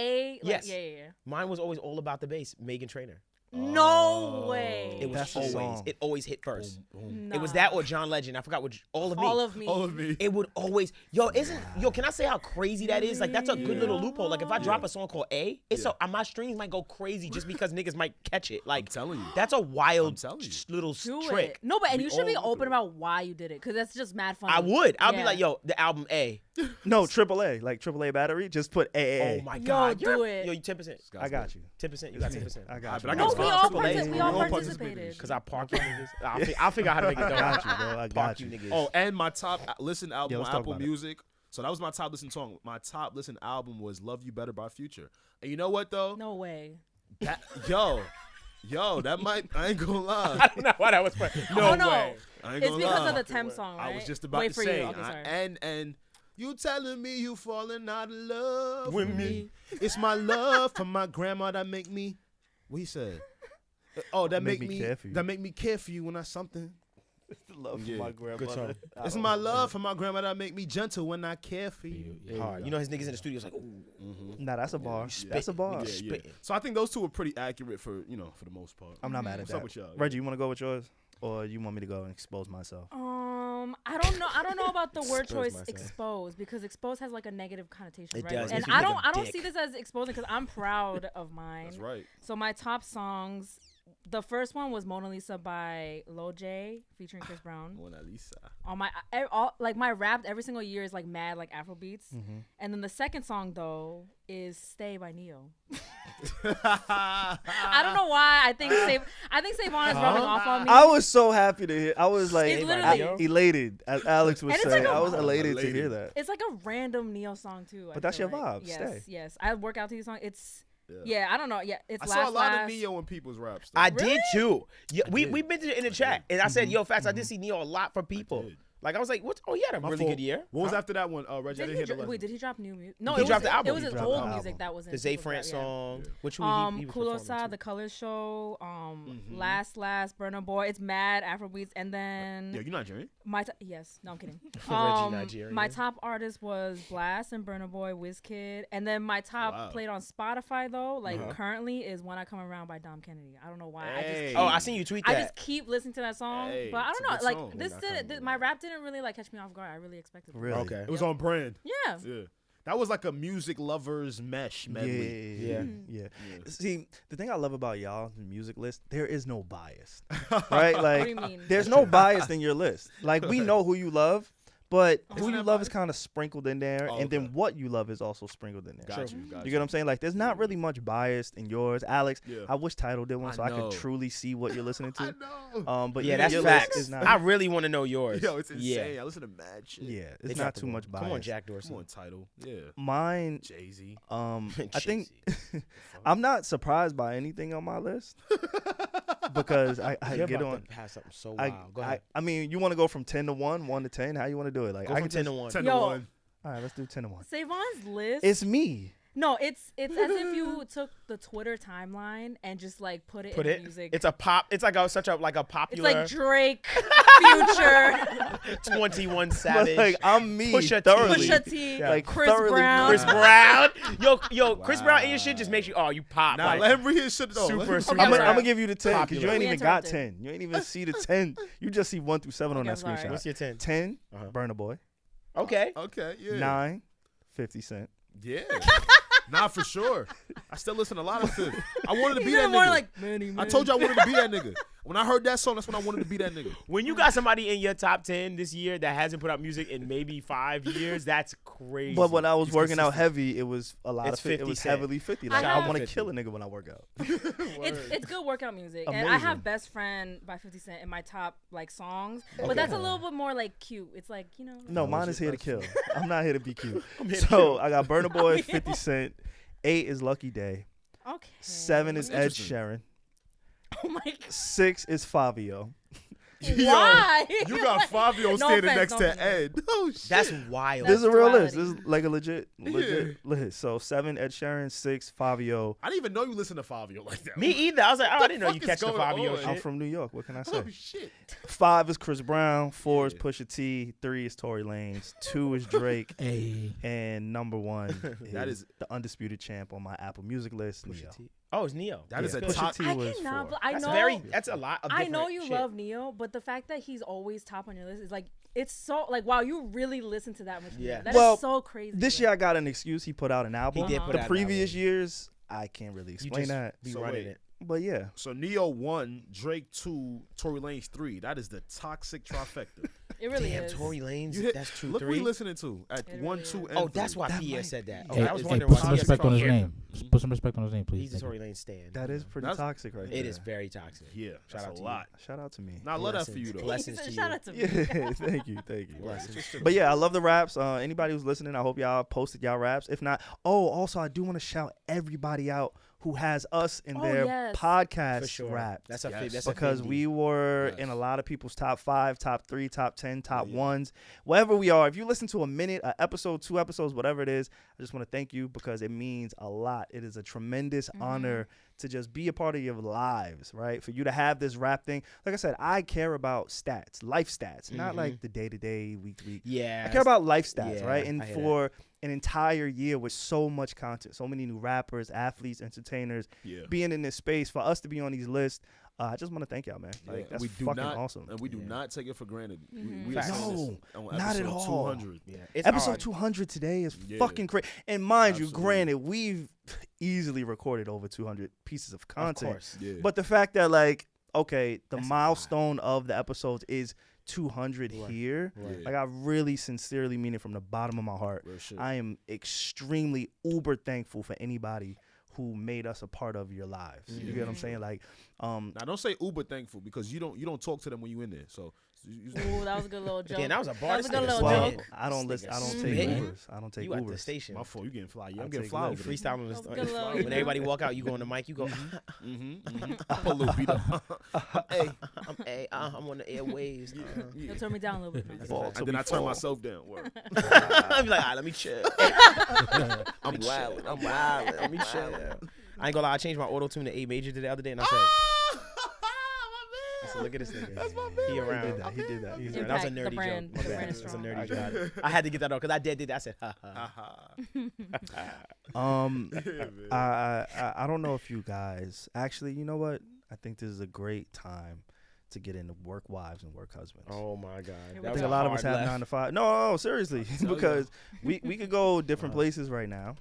yes, yes. Mine was always all about the bass. Megan Trainor. No way. It was That's the always. song. It always hit first. Nah. It was that or John Legend. I forgot which. All of me. All of me. It would always. Can I say how crazy that is? Like that's a good little loophole. Like if I drop a song called A, it's my streams might go crazy just because niggas might catch it. Like I'm telling you. that's a wild I'm telling you. little Do trick. it. No, but and We you should be all open do it. about why you did it, because that's just mad funny. I would. I'd be Yeah. like, yo, the album A. No, AAA, like AAA battery. Just put AAA. Oh my Yo, god. do it. Yo, you 10%. I got you. 10%. You got 10%. I got you. But I No, got we Spotify. all AAA. participated. Because I park you niggas. I'll figure out how to make it I done. got you, bro. I Park got you you. niggas. Oh, and my top listen album Yeah, on let's talk Apple about it. Music. So that was my top listen song. My top listen album was "Love You Better" by Future. And you know what though? No way. That, yo, that might. I ain't gonna lie. I don't know why that was funny. No Oh, no. way. I ain't It's gonna because lie. of the Temp song, right? I was just about Wait to for say. you. Okay, sorry. And you telling me you falling out of love With with me. me? It's my love for my grandma that make me. What he said? Oh, that Make make me me care for you. that make me care for you when I something. Love for Yeah. my grandmother. song. It's my love for my grandma that make me gentle when I care for you. Hard. You know his niggas in the studio is like, ooh. Nah, that's a bar. spit. That's a bar. Nigga spitting. So I think those two are pretty accurate for for the most part. I'm not mad at What's up that. with y'all? Reggie, you want to go with yours, or you want me to go and expose myself? I don't know. I don't know about the word Expose choice myself. "expose," because "expose" has like a negative connotation, It right? does. And Makes me I think don't. of I don't dick. see this as exposing, because I'm proud of mine. That's right. So my top songs, the first one was "Mona Lisa" by Lil J featuring Chris Brown. Mona Lisa. On my rap every single year is like mad like Afro beats, and then the second song though is "Stay" by Neo. I don't know why. I think SaVon is rubbing off on me. I was so happy to hear. I was like It's literally- elated, as Alex was And it's saying. like a- I was elated to Elated. hear that. It's like a random Neo song too. But that's feel your like. vibe. Yes, Stay. yes. I work out to these songs. It's Yeah. I don't know. Yeah, it's I last saw a lot last. of Neo in people's raps. though. I did too. Yeah, did. we've been in the chat, and I said, "Yo, facts." I did see Neo a lot from people. did. Like I was like, "What? Oh, he had a My really fault. good year." What was after that one? Reggie, I Did didn't he hear the wait, last did he drop new music? No, He it was dropped the album. It was He his dropped old the music album. that was in The Zay people's France rap, yeah. song, which he was Kulo performing Sa, to. The Colors Show, Last, Burna Boy. It's mad Afrobeats, and then Yo, you Nigerian? yes, no, I'm kidding. Nigerian. My top artist was Blast and Burna Boy, Wizkid, and then my top Wow. played on Spotify though, like currently is "When I Come Around" by Dom Kennedy. I don't know why. Hey. Oh, I seen you tweet I that. just keep listening to that song, Hey, but I it's don't a know. good Like song. this didn't. My rap didn't really like catch me off guard. I really expected it. Really? Okay. It was on brand. Yeah. Yeah. That was like a music lovers mesh medley. Yeah. Yeah. See, the thing I love about y'all music list, there is no bias, right? Like, What do you mean? there's no bias in your list. Like, we know who you love, but who Isn't you that love is biased? kind of sprinkled in there, Oh, and then okay. what you love is also sprinkled in there. Got you. Got You get what I'm saying? Like, there's not really much bias in yours, Alex. Yeah. I wish Tidal did one I so I know. could truly see what you're listening I to. know. But Yeah, your that's list facts. is not. I really want to know yours. Yo, it's insane. Yeah. I listen to mad shit. Yeah, They it's got not the too one. much bias. Come on, Jack Dorsey. Come on, title. Yeah. Mine, Jay Z. I think I'm not surprised by anything on my list because I You're get about on. to pass something so I, wild. Go ahead. I mean, you want to go from 10 to 1, 1 to 10? How you want to do it? Like, Go I from can 10 to just- 1. 10 Yo. to 1. All right, let's do 10 to 1. SaVon's list. It's me. No, it's as if you took the Twitter timeline and just like put it in music. It's a pop. It's like such a popular. It's like Drake, Future, 21 Savage. Like I'm me. Pusha T. thoroughly. Pusha T, Like, Chris thoroughly Brown. Chris Brown. Yo, Chris Brown and your shit just makes you you pop. Nah, like, let him read his shit though. super, Okay, super. I'm sorry. gonna give you the 10 because you Popular. ain't We even got interrupted. 10. You ain't even see the 10. You just see 1 through 7 on Okay, that I'm sorry. screenshot. What's your 10? 10, Burna Boy. Okay. Okay, yeah. 9, 50 Cent. Yeah. Nah, for sure. I still listen to a lot of shit. I wanted to be He's that even more nigga. like Manny, I told you I wanted to be that nigga. When I heard that song, that's when I wanted to be that nigga. When you got somebody in your top 10 this year that hasn't put out music in maybe 5 years, that's crazy. But when I was He's working out consistent. heavy, it was a lot It's of 50. It 50 was Cent. heavily 50. I Like I have- want to 50. kill a nigga when I work out. it's good workout music. And I Amazing. have Best Friend by 50 Cent in my top like songs, but that's a little bit more like cute. It's like, you know. No, mine is here to kill. I'm not here to be cute. here to So I got Burna Boy, 50 Cent. 8 is Lucky Day. Okay. 7 is Ed Interesting. Sheeran. Oh my god. 6 is Fabio. Why? You got Fabio No standing offense, next no to offense. Ed. Oh shit. That's wild. This is a real list. duality. This is like a legit list. So 7 Ed Sheeran, 6 Fabio. I didn't even know you listen to Fabio like that. Me either. I was like, I didn't know fuck you is catch the going Fabio on? I'm shit. from New York. What can I say? Oh shit. 5 is Chris Brown. 4 is Yeah. Pusha T. 3 is Tory Lanez. 2 is Drake. Hey. And number 1 That is is- the undisputed champ on my Apple Music list. Neo. Pusha T. Oh, it's Neo. That is Yeah, a Pusha top. T I was cannot. 4. I That's know. that's a lot of I know different you shit. love Neo, but the fact that he's always top on your list is like it's so like wow, you really listen to that much. Yeah. Yeah, that Well, is so crazy. This like, year I got an excuse. He put out an album. He did put the out an previous album. years, I can't really You explain just that. be So running wait. it. But yeah. So Neo 1, Drake 2, Tory Lanez 3. That is the toxic trifecta. it really Damn, is. Tory Lanez. You hit, That's true. look what 3. you listening to at It 1, really 2, is. and Oh, 3. that's why That Pierre might- said that. Hey, Okay, I was hey, wondering put why some he respect on his name. Put some respect on his name, please. He's a Thank you. Tory Lanez stand. That is pretty That's- toxic right there. It is very toxic. Yeah, Shout that's out a to lot. Shout out to me. Now I love that for you though. Blessings to you. Shout out to me. Yeah, thank you. Blessings. But yeah, I love the raps. Anybody who's listening, I hope y'all posted y'all raps. If not, also I do want to shout everybody out who has us in Oh, their yes. podcast For sure. raps. That's a Yes. that's a Because Fendi. we were Yes. in a lot of people's top 5, top 3, top 10, top Yeah. ones, wherever we are. If you listen to a minute, an episode, 2 episodes, whatever it is, I just want to thank you because it means a lot. It is a tremendous honor to just be a part of your lives, right? For you to have this rap thing. Like I said, I care about stats, life stats, not like the day-to-day, week-to-week. Yeah. I care about life stats, Yeah, right? And I hear for an entire year with so much content, so many new rappers, athletes, entertainers, Yeah. being in this space, for us to be on these lists, I just want to thank y'all, man. Like, Yeah, that's we do fucking not, awesome. and we do not take it for granted. We Facts. are saying this No, on not at episode all. 200. Yeah. It's Episode hard. 200 today is Yeah. fucking crazy. And mind you, Absolutely. granted, we've easily recorded over 200 pieces of Of content. course. Yeah. But the fact that, like, okay, the That's a milestone of the episodes is 200 Right. here. Right. Like, I really sincerely mean it from the bottom of my heart. Real shit. I am extremely uber thankful for anybody who made us a part of your lives. You get what I'm saying? Like, Now don't say uber thankful because you don't talk to them when you in there. So you Ooh, that was a good little joke. Damn, that was a bar. That was a This good nigga little well, spitting. joke. I don't This listen. nigga I don't take spitting. Ubers. I don't take You at the Ubers. station. my fault. You getting fly. Yeah, I'll I'm getting take fly Ubers. over there. Freestyle on That was the a good little- When everybody walk out, you go on the mic, you go, Up a little beat up. Hey, I'm on the airwaves. You'll turn me down a little bit. That's Fall a fact. and then I turn myself down. Word. I'll be like, all right, let me chill. I'm wild. I'm wild. Let me chill. I ain't gonna lie, I changed my auto tune to A major the other day, and I said, I said, look at this nigga. That's my man. He around. He did that. He's Impact, around. That was a the nerdy brand- joke. My the bad. brand is That was a strong. nerdy joke. I had to get that off because I did that. I said, ha ha. I don't know if you guys actually. You know what? I think this is a great time to get into work wives and work husbands. Oh my god. I I That was think a lot of us hard have left. 9 to 5. No, seriously, because we could go different places right now.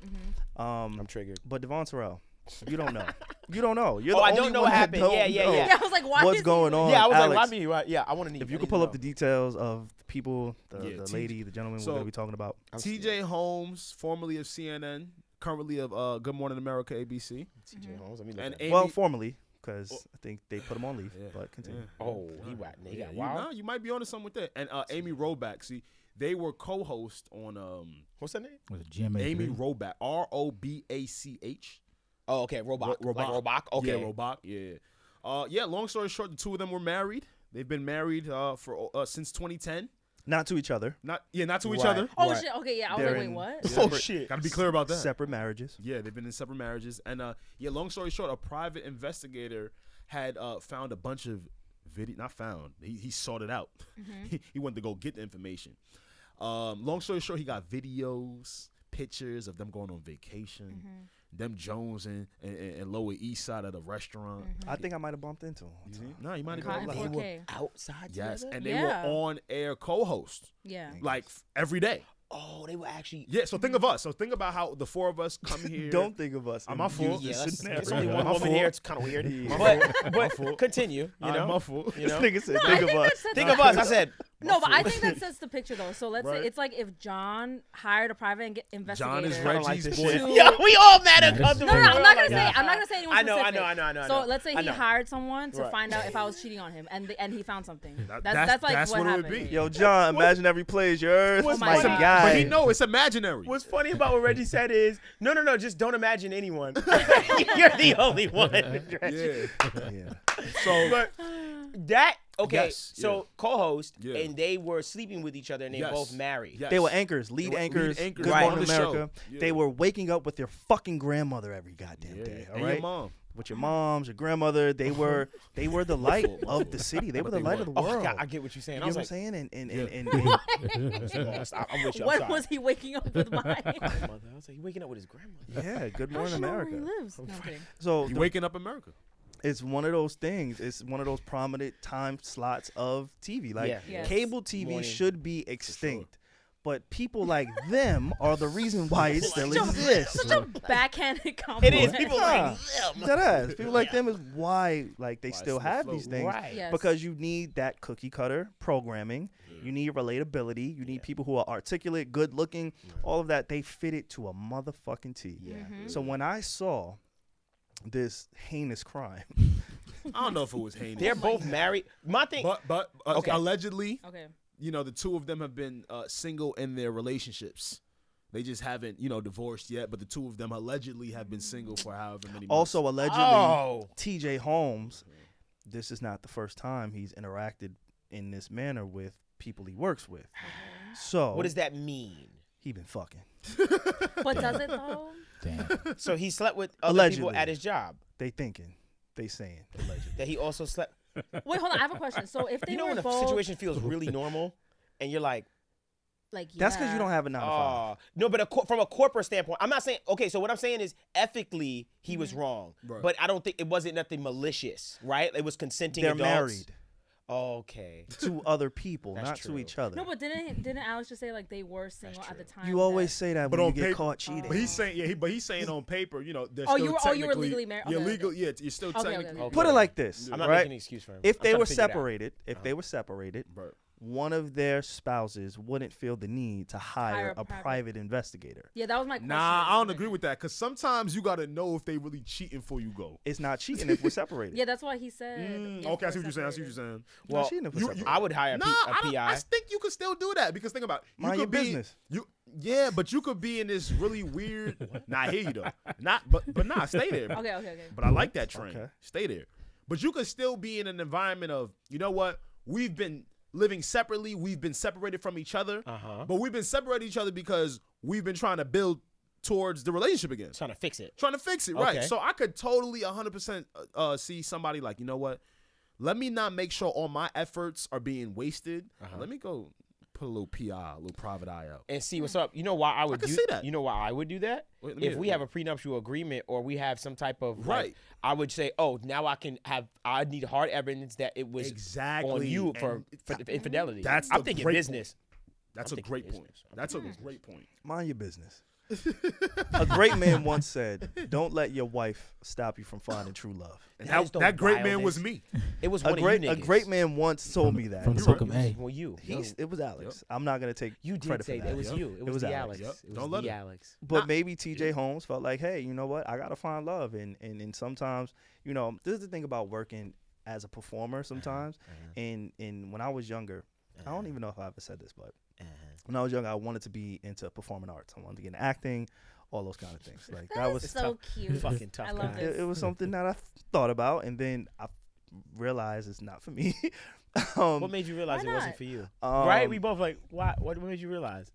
I'm triggered. But Devon Terrell, you don't know. You don't know. You're Oh, the I only don't know one what that happened. don't Yeah, yeah, know yeah. Yeah, I was like, why What's is he going on? Yeah, I was Alex, like, why me? Right? Yeah, I want to need. if you I could need pull to up the details of the people, the Yeah, lady, the gentleman So, we're gonna be talking about. TJ Holmes, formerly of CNN, currently of Good Morning America, ABC, know. TJ Holmes. Let me look and at Amy. him. Well, formally, because I think they put him on leave. Yeah. But continue. Yeah. Oh, he whack. He got you, wild. nah, you might be onto something with that. And Amy Robach. See, they were co-hosts on What's that name? Was it GMA? Amy Robach, Robach. Oh, okay, Robach. Like Robach. Okay. Yeah, Robach. Yeah. Yeah. Long story short, the two of them were married. They've been married for since 2010. Not to each other. Not to each Right. other. Oh Right. shit. Okay, yeah. I was They're like, wait, in what? separate- shit. Gotta be clear about that. Separate marriages. Yeah, they've been in separate marriages, and long story short, a private investigator had found a bunch of video. Not found. He sought it out. He went to go get the information. Long story short, he got videos, pictures of them going on vacation, them Jones and Lower East Side at a restaurant. I think I might have bumped into him. No, you might have Caught in been. They were 4K. outside Yes, together? and they Yeah. were on air co-hosts Yeah. like every day. Oh, they were actually. Yeah, so think of us. So think about how the four of us come here. Don't think of us. I'm my in fault. this Yeah, that's, scenario. it's only one My woman fault. here. It's kind of weird. Yeah. But fault. continue. You know, my fault. you know. This nigga said, I think think of us. that sets Think of us. I said. No, but I think that sets the picture though. So let's Right. say it's like if John hired a private investigator. John is I don't like Reggie's this boy. shit. To- Yo, we all mad Nah, at this is comfortable. No, I'm not gonna say. Yeah. I'm not gonna say anyone I know, specific. I know. So let's say I he know. hired someone to Right. find out if I was cheating on him, and he found something. That's That's like what what it would happened. be. Yo, John, imaginary play is yours. What's My funny- guy. But he know it's imaginary. What's funny about what Reggie said is, no, just don't imagine anyone. You're the only one. Yeah. Yeah. So But that okay. Yes, So co-host, Yeah. and they were sleeping with each other, and they Yes. both married. yes. They were anchors, They lead were anchors. lead anchors Good Right. Morning on the show. America. Yeah. They were waking up with their fucking grandmother every goddamn Yeah. day. All And right, your mom. with your moms, your grandmother. They were the light of the city. They were the light of the Oh, world. God, I get what you're saying. You I was know what I'm like, saying? And I'm with you. I'm When sorry. was he waking up with mine? Grandmother. I was like, he waking up with his grandmother. yeah, Good How Morning does she know where he America. lives? No, I'm kidding. So You waking up America. it's one of those things. It's one of those prominent time slots of TV. Like Yeah. Yes. cable TV Morning. should be extinct. But people like them are the reason why it still exists. Such a backhanded compliment. It is. People like That ass. People like them is why like they Why still it's have afloat. these things. right. Yes. Because you need that cookie cutter programming. You need relatability. You need people who are articulate, good looking, all of that. They fit it to a motherfucking T. Yeah. So when I saw this heinous crime, I don't know if it was heinous. They're both married. My thing. but Okay. allegedly, Okay. the two of them have been single in their relationships. They just haven't, divorced yet. But the two of them allegedly have been single for however many months. also allegedly, Oh. TJ Holmes, this is not the first time he's interacted in this manner with people he works with. So What does that mean? he been fucking. But does it though? Damn. So he slept with other Allegedly. people at his job. They thinking, they saying, allegedly. That he also slept. Wait, hold on. I have a question. So if they You know were when a both situation feels really normal, and you're like, like, That's because you yeah. don't have a 9 to 5. oh no. But from a corporate standpoint, I'm not saying. Okay, so what I'm saying is ethically he was wrong, Right. but I don't think it wasn't nothing malicious, right? It was consenting They're adults. married Okay. to other people, That's not true. to each other. No, but didn't Alex just say like they were single at the time? You always say that But when you on get paper- caught cheating. But he's saying, but he's saying on paper, they're Oh, still you were technically, legally married? You're Okay, legal. okay. Yeah, you're still Okay, okay, technically. okay. Put it like this, I'm not right? making an excuse for him. If I'm they trying were to figure it out. separated, Right. one of their spouses wouldn't feel the need to hire Hire a a private investigator. Yeah, that was my question. Nah, I don't agree with that because sometimes you got to know if they really cheating before you go. It's not cheating if we're separated. Yeah, that's why he said. if Okay, I see we're what you're saying. separated. It's Well, not cheating if we're you- separated. I would hire Nah, a I PI. think you could still do that because think about it. You Mind could your be, business. Yeah, but you could be in this really weird. Nah, I hear you though. But nah, stay there. Okay. But I like that train. Okay. Stay there. But you could still be in an environment of, you know what? We've been living separately. We've been separated from each other. But we've been separated each other because we've been trying to build towards the relationship again. Trying to fix it. Trying to fix it, right? Okay. So I could totally 100% see somebody like, you know what? Let me not make sure all my efforts are being wasted. Let me go put a little PI, a little private eye out. And see what's up. You know why I would can do see that. You know why I would do that? Wait, let me If hear we it. have a prenuptial agreement or we have some type of Right. like, I would say, oh, now I need hard evidence that it was Exactly. on you for And infidelity. that's I'm the thinking great business. That's I'm a thinking great business. point. That's a great point. Mind your business. A great man once said, "Don't let your wife stop you from finding true love." And That is the that great man was wildest- me. It was A one great of you a niggas. great man once told me that. From the You're book right. of A. Well, you. It was Alex. I'm not gonna take You did credit say for that. that. It was you. It was the Alex. Yep. It was Don't let the it. Alex. But maybe TJ Holmes felt like, hey, you know what? I gotta find love, and sometimes, this is the thing about working as a performer. Sometimes, and when I was younger, I don't even know if I ever said this, but when I was younger, I wanted to be into performing arts. I wanted to get into acting, all those kind of things. Like that was so cute. Fucking tough I love guy. this. it was something that I thought about, and then I realized it's not for me. What made you realize it Why wasn't not? for you? Right? We both like, what made you realize?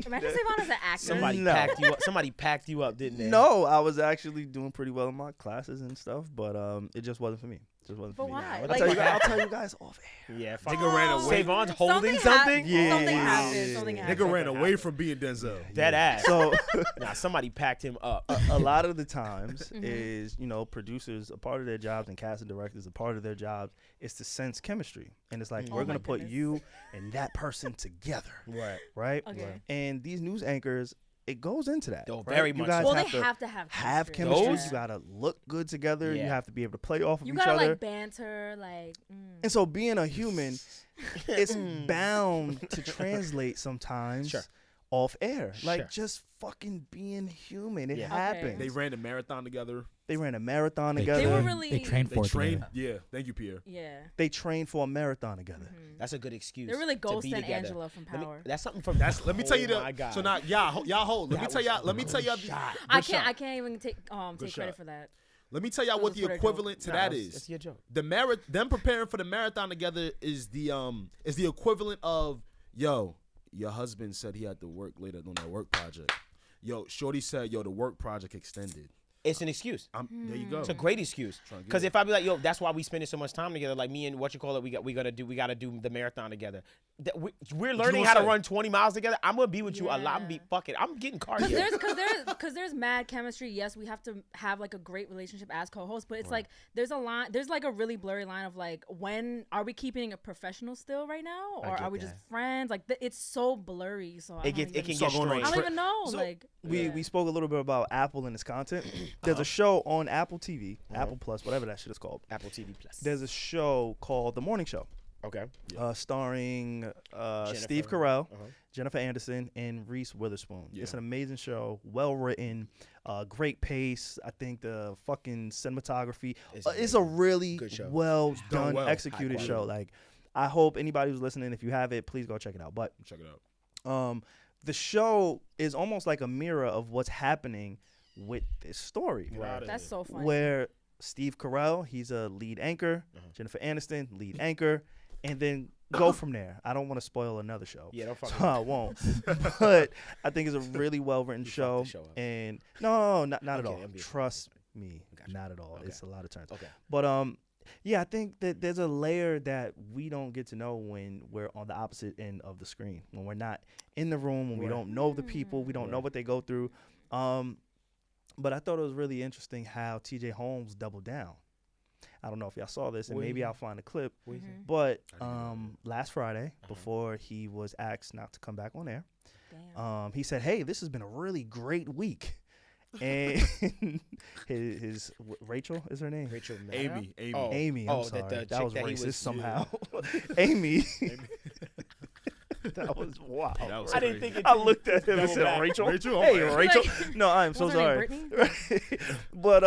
Imagine SaVon as an actor. Somebody packed you up. Somebody packed you up, didn't they? No, I was actually doing pretty well in my classes and stuff, but it just wasn't for me. Just wasn't But for me. why? What I'll, the tell you, fuck I'll tell you guys off air. Yeah, Nigga ran away. SaVon's holding Something something? Yeah. Something happened. Something happened. Nigga ran away from being Denzel. Dead ass. So Nah, somebody packed him up. a lot of the times is, producers, a part of their jobs and casting directors, a part of their jobs is to sense chemistry. And it's like, we're going to put goodness. you and that person together. Right. Right? Okay. And these news anchors, it goes into that. Oh, right? very You much guys so. Well, have they to have to have have chemistry. chemistry. Those- You got to look good together. You Yeah. have to be able to play off of You each gotta other. like banter, like. And so being a human, it's bound to translate sometimes Sure. off air. Like Sure. just fucking being human. It Yeah. happens. They ran the marathon together. They ran a marathon They together. They were trained- really- They trained They for it trained. together. Yeah. Thank you, Pierre. Yeah. They trained for a marathon together. That's a good excuse. They're really to Ghost be and together. Angela from Let me- Power. that's something from. Let me tell you Oh my the. God. So now, y'all hold. Let me That tell was y'all. a Let me tell y'all. good shot. I Good can't. shot. I can't even take take credit shot. for that. Let me tell y'all It what was the Twitter equivalent to Nah, that that's- is. That's your joke. Them preparing for the marathon together is the equivalent of your husband said he had to work later on that work project. Shorty said the work project extended. It's an excuse. There you go. It's a great excuse. Because if I be like, that's why we spending so much time together. Like me and we gotta do the marathon together. We're learning gonna how to say? run 20 miles together. I'm gonna be with you a lot. Yeah. Fuck it. I'm getting Because cardio. there's mad chemistry. Yes, we have to have like a great relationship as co-hosts, but it's like there's like a really blurry line of like, when are we keeping it professional still right now, or get are we just that. friends? Like it's so blurry. So It can get So going on strange. I don't even know. So like We spoke a little bit about Apple and its content. There's a show on Apple TV, Apple Plus, whatever that shit is called. Apple TV Plus. There's a show called The Morning Show, Okay. starring Steve Jennifer. Carell, Jennifer Anderson, and Reese Witherspoon. Yeah. It's an amazing show, well written, great pace. I think the fucking cinematography. It's a really Good show. well done, well. executed High show. quality. Like, I hope anybody who's listening, if you have it, please go check it out. But Check it out. the show is almost like a mirror of what's happening with this story. that's so funny. Where Steve Carell, he's a lead anchor, Jennifer Aniston, lead anchor, and then go from there. I don't want to spoil another show. Yeah, don't fuck So I won't. But I think it's a really well written show. the show up. And no, not at Okay, all. I'm being Trust me, Gotcha. not at all. Okay. It's a lot of turns. Okay. But yeah, I think that there's a layer that we don't get to know when we're on the opposite end of the screen. When we're not in the room, when we don't know the people, we don't know what they go through. But I thought it was really interesting how TJ Holmes doubled down. I don't know if y'all saw this, and maybe I'll find a clip. But last Friday, before he was asked not to come back on air, Damn. he said, "Hey, this has been a really great week." And his Rachel is her name. Rachel Amy. Oh. Amy, I'm Oh, sorry. that the That chick was that he racist was- somehow. Amy. That was wild. That was I didn't crazy. think it. I looked at him and Double said, back. Rachel. Rachel? Hey, Oh, Rachel. Like- No, I'm so What's her sorry. name, Brittany? But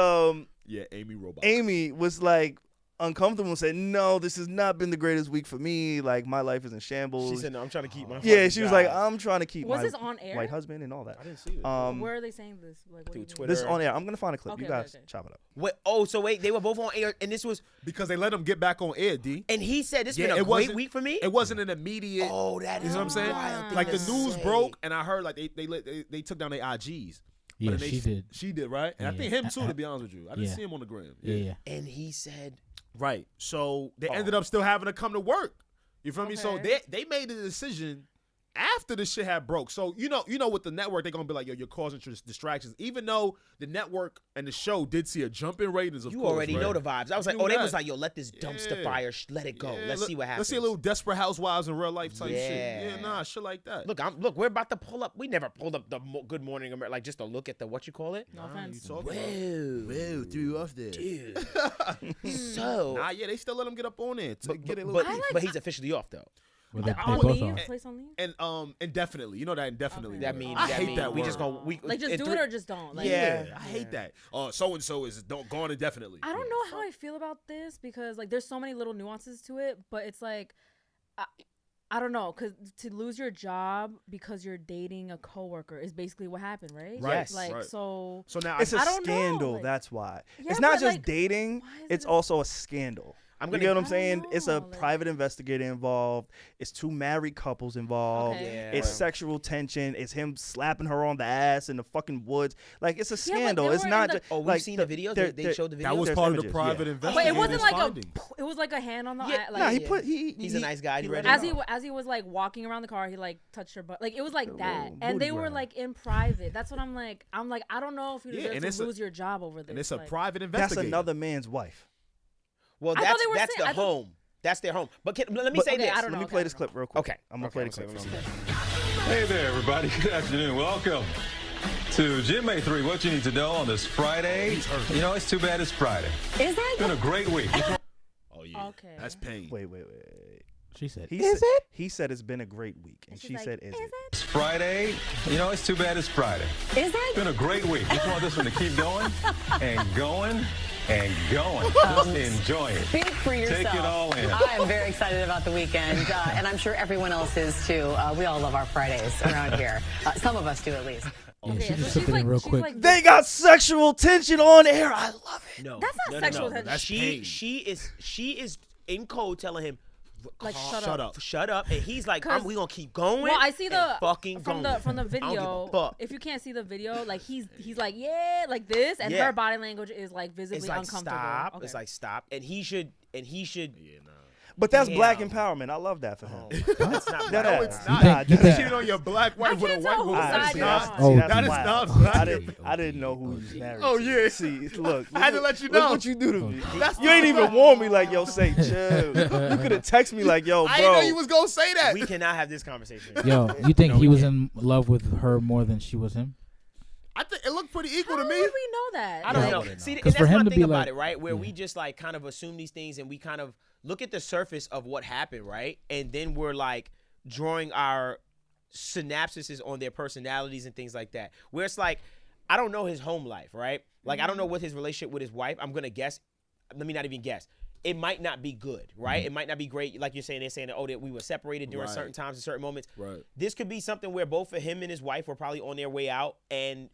Yeah, Amy Robach. Amy was like uncomfortable and said, "No, this has not been the greatest week for me. Like, my life is in shambles." She said, "No, I'm trying to keep my." Yeah, fucking she was job." like, "I'm trying to keep Was my this on air? white husband and all that." I didn't see it. Where are they saying this? Like, what do Through you mean? Twitter. This is on air. I'm gonna find a clip. Okay, You okay, guys okay. chop it up. Wait, oh, so wait, they were both on air, and this was, Because they let him get back on air, D. and he said this Yeah, been a it great wasn't- week for me. It wasn't an immediate. Oh, that You is know what I'm saying? wild thing Like to the news say. broke, and I heard like they took down their IGs. Yeah, But then she did. She did, right? And I Yeah. think him too, to be honest with you. I didn't Yeah. see him on the gram. Yeah. And he said, Right. So they Oh. ended up still having to come to work. You feel me? So Okay. they made the decision after the shit had broke. So you know with the network, they're gonna be like, yo, you're causing distractions. Even though the network and the show did see a jump in ratings, of "You course, already right? know the vibes." I was like, Knew "Oh, they that. was like, yo, let this dumpster Yeah. fire, let it go. Yeah, Let's see what happens." Let's see a little Desperate Housewives in real life type shit. Yeah. Yeah, nah, shit like that. Look, we're about to pull up. We never pulled up the Good Morning America, like just to look at the what you call it. No offense. Whoa, threw you off there. dude. So, Nah, yeah, they still let him get up on it. but, Get a but, little. but he's officially off though. Well, they On both leave? are. Place on leave? And indefinitely, you know that indefinitely. Okay. That means I hate that we word. just gonna Like, just in do three- it or just don't. Like, Yeah. I hate that. So and so is gone indefinitely. I don't know how I feel about this because like there's so many little nuances to it, but it's like I don't know, because to lose your job because you're dating a coworker is basically what happened, right? Right, Yes. Like right. so So now it's a I don't know, scandal. like- That's why. Yeah, It's not but, just like, dating. why is It's it- also a scandal. You get what I'm saying? know, It's a like- private investigator involved. It's 2 married couples involved. Okay. Yeah. It's sexual tension. It's him slapping her on the ass in the fucking woods. Like, it's a Yeah, but scandal. they It's were not in the- just. Oh, we've like, seen the videos. They showed the videos. That was There's part of images, the private yeah. But investigation. it wasn't like findings. it was like a hand on the eye. Like, Nah, he yeah. put. He's a nice guy. He read it as out. he was like walking around the car, he like touched her butt. Like it was like that, little and they booty were grab. like in private. That's what I'm like. I don't know if you Yeah, and deserve it's to a- lose your job over this. And it's a like, private That's investigator. another man's wife. Well, I thought they were that's saying- the I thought- home. That's their home. But let me But- say Okay, this. I don't Let know. me play this clip real quick. Okay. I'm gonna play the clip. Hey there, everybody. Good afternoon. Welcome to Jim A3. What you need to know on this Friday. You know, it's too bad it's Friday. Is that It's been a great week. Oh yeah. Okay. That's pain. Wait. She said, He said it's been a great week, and she like, said, "Is it?" It's Friday. You know, it's too bad it's Friday. Is that It's been a great week. Just want this one to keep going and going and going. Just enjoy it. Speak for yourself. Take it all in. I am very excited about the weekend, and I'm sure everyone else is too. We all love our Fridays around here. Some of us do, at least. yeah, Okay, she so just she's took it like, in real she's quick. like, They got sexual tension on air. I love it. No, That's not no, sexual no. tension. That's pain. She is in code telling him, Like, "Calm- shut up." shut up," and he's like, 'Cause- we gonna keep going. Well, I see and the fucking from going. the from the I don't give a video. fuck. If you can't see the video, like he's like yeah, like this, and Yeah. her body language is like visibly It's like uncomfortable. stop. Okay. It's like stop, and he should. Yeah, nah. But that's black Damn. empowerment. I love that for him. That's not That black. ass. it's not. Nah, You that think- ass. Cheating on your black wife with a can't white tell whose woman. side That's you're not. on. Oh, that's that is wild. not. I didn't know who he's married. Oh, to. yeah. See, look. I had to let you know. Look what you do to me. That's You ain't not- even warn me like, yo, say chill. You could have texted me like, yo, I didn't know bro. you was gonna say that. We cannot have this conversation. Yo, you think No, he we was can't. in love with her more than she was him? I think it looked pretty equal How to would me. we know that? I don't Yeah. know. I wouldn't See, know. and 'Cause that's for him my to thing be about like- it, right? Where yeah. we just like kind of assume these things and we kind of look at the surface of what happened, right? And then we're like drawing our synapses on their personalities and things like that. Where it's like, I don't know his home life, right? Like I don't know what his relationship with his wife. I'm gonna guess. Let me not even guess. It might not be good, right? It might not be great. Like you're saying, they're saying that, oh, that we were separated during Right. certain times and certain moments. Right. This could be something where both of him and his wife were probably on their way out. And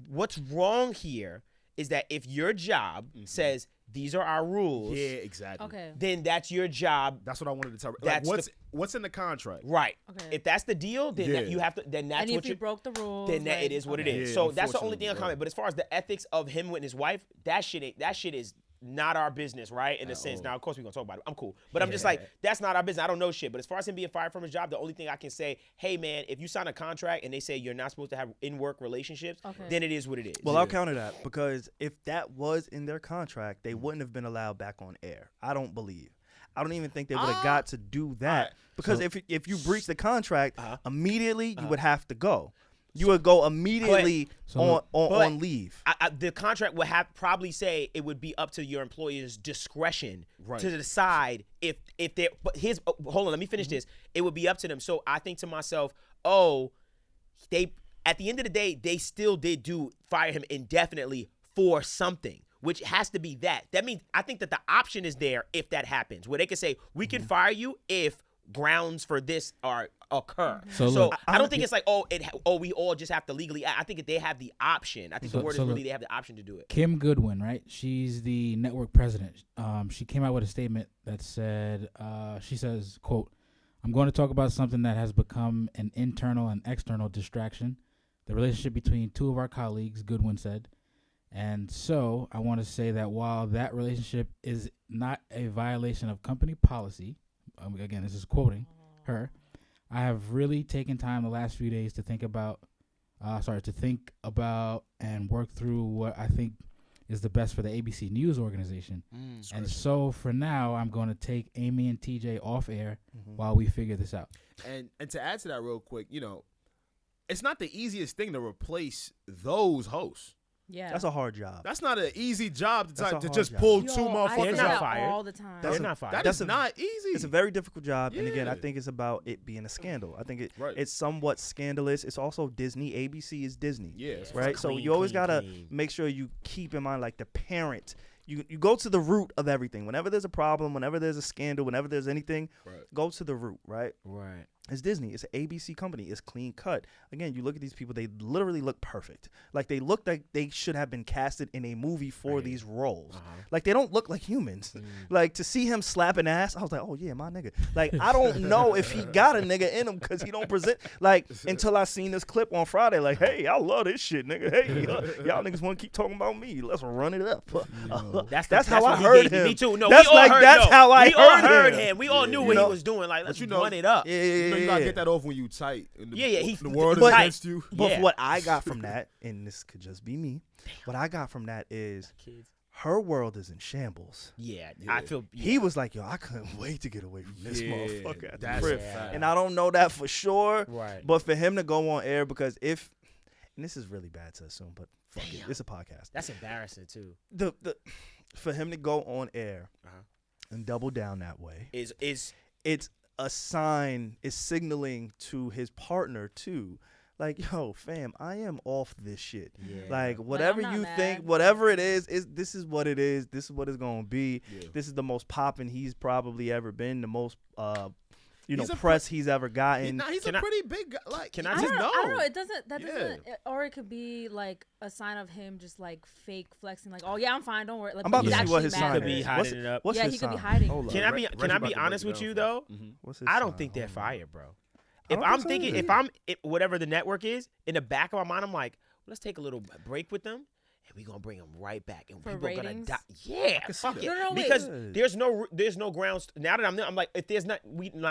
what's wrong here is that if your job says these are our rules, Yeah, exactly. Okay. then that's your job. That's what I wanted to tell. Like, That's what's in the contract? Right. Okay. If that's the deal, then Yeah. that you have to. Then that's And what if you you. broke the rules, Then that like, it is what it okay. is. Yeah, So that's the only thing I unfortunately, comment. right. But as far as the ethics of him with his wife, that shit is not our business, right? In a sense. Now, of course, we're gonna talk about it. I'm cool, but I'm just like, that's not our business. I don't know shit. But as far as him being fired from his job, the only thing I can say, hey man, if you sign a contract and they say you're not supposed to have in-work relationships, Okay. then it is what it is. Well, I'll counter that because if that was in their contract, they wouldn't have been allowed back on air. I don't believe. I don't even think they would have got to do that because if you breach the contract, immediately you would have to go. You would go immediately So on leave. The contract would have probably say it would be up to your employer's discretion Right. to decide if they're. But here's hold on, let me finish this. It would be up to them. So I think to myself, they at the end of the day, they still did fire him indefinitely for something, which has to be that. That means I think that the option is there if that happens, where they can say we can fire you if grounds for this occur. So So look, I don't think it's like we all just have to legally. I think that they have the option. I think the word is so really look, they have the option to do it. Kim Goodwin, right? She's the network president. She came out with a statement that said, she says, quote, "I'm going to talk about something that has become an internal and external distraction, the relationship between two of our colleagues," Goodwin said. "And so I want to say that while that relationship is not a violation of company policy," again, this is quoting her, "I have really taken time the last few days to think about and work through what I think is the best for the ABC News organization. And so for now, I'm going to take Amy and TJ off air while we figure this out." And to add to that real quick, it's not the easiest thing to replace those hosts. Yeah. That's a hard job. That's not an easy job That's a to hard just job. pull Yo, two I motherfuckers say They're not that out. fired. all the time. They're not fired. That's That's a- not easy. It's a very difficult job, and again, I Yeah. think it's about it being a scandal. I think Right. it's somewhat scandalous. It's also Disney. ABC is Disney. Yeah, it's right. So clean, you always clean, gotta clean. make sure you keep in mind like the parent. You go to the root of everything. Whenever there's a problem, whenever there's a scandal, whenever there's anything, Right. go to the root. Right. Right. It's Disney. It's an ABC company. It's clean cut. Again, you look at these people, they literally look perfect. Like, they look like they should have been casted in a movie for these roles. Like, they don't look like humans. Like, to see him slapping ass, I was like, oh, yeah, my nigga. Like, I don't know if he got a nigga in him because he don't present. Like, until I seen this clip on Friday, like, hey, I love this shit, nigga. Hey, y'all niggas want to keep talking about me. Let's run it up. That's how I heard him. Me too. No, that's we all heard, that's how I heard him. We all knew what he was doing. Like, let's run it up. You gotta get that off when you tight. The world is but, against you. But what I got from that, and this could just be me, what I got from that is her world is in shambles. I feel. He was like, yo, I couldn't wait to get away from this motherfucker at the crib. And I don't know that for sure. Right. But for him to go on air, because if, and this is really bad to assume, but fuck it, it's a podcast. That's embarrassing too. For him to go on air and double down that way it's a sign, is signaling to his partner too, like, yo, fam, I am off this shit. Like, whatever like, you think, whatever it is this is what it is. This is what it's gonna be. This is the most popping he's probably ever been, the most press he's ever gotten. He's a pretty big guy. Like, can I I just don't know. know? I don't know. It doesn't. That doesn't. Or it could be like a sign of him just like fake flexing. Like, oh yeah, I'm fine. Don't worry. Like, I'm about he's to see what actually his mad. sign Could is. be hiding it up. What's Yeah, his he could be sign? hiding. Hold up. Can I be honest with you though? What's his I don't sign? think they're Hold on. fired, bro. If I'm thinking, whatever the network is, in the back of my mind, I'm like, let's take a little break with them, and we're gonna bring them right back, and For people are gonna ratings? die. Yeah, fuck it. No, wait. Because there's no grounds. Now that I'm like, if there's not,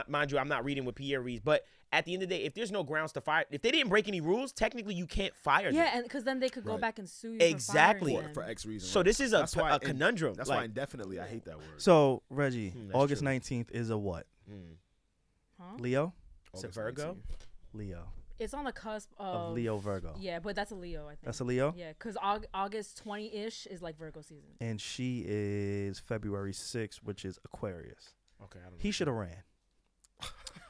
mind you, I'm not reading what Pierre reads, but at the end of the day, if there's no grounds to fire, if they didn't break any rules, technically you can't fire them. Yeah, and because then they could go back and sue you. Exactly. for X reason. So this is a why conundrum. That's like, why indefinitely I hate that word. So Reggie, that's August true. 19th is a what? Huh? Leo? It's a Virgo. Leo. It's on the cusp Of Leo Virgo. Yeah, but that's a Leo, I think. That's a Leo? Yeah, because August 20-ish is like Virgo season. And she is February 6th, which is Aquarius. Okay, I don't know. He should have ran.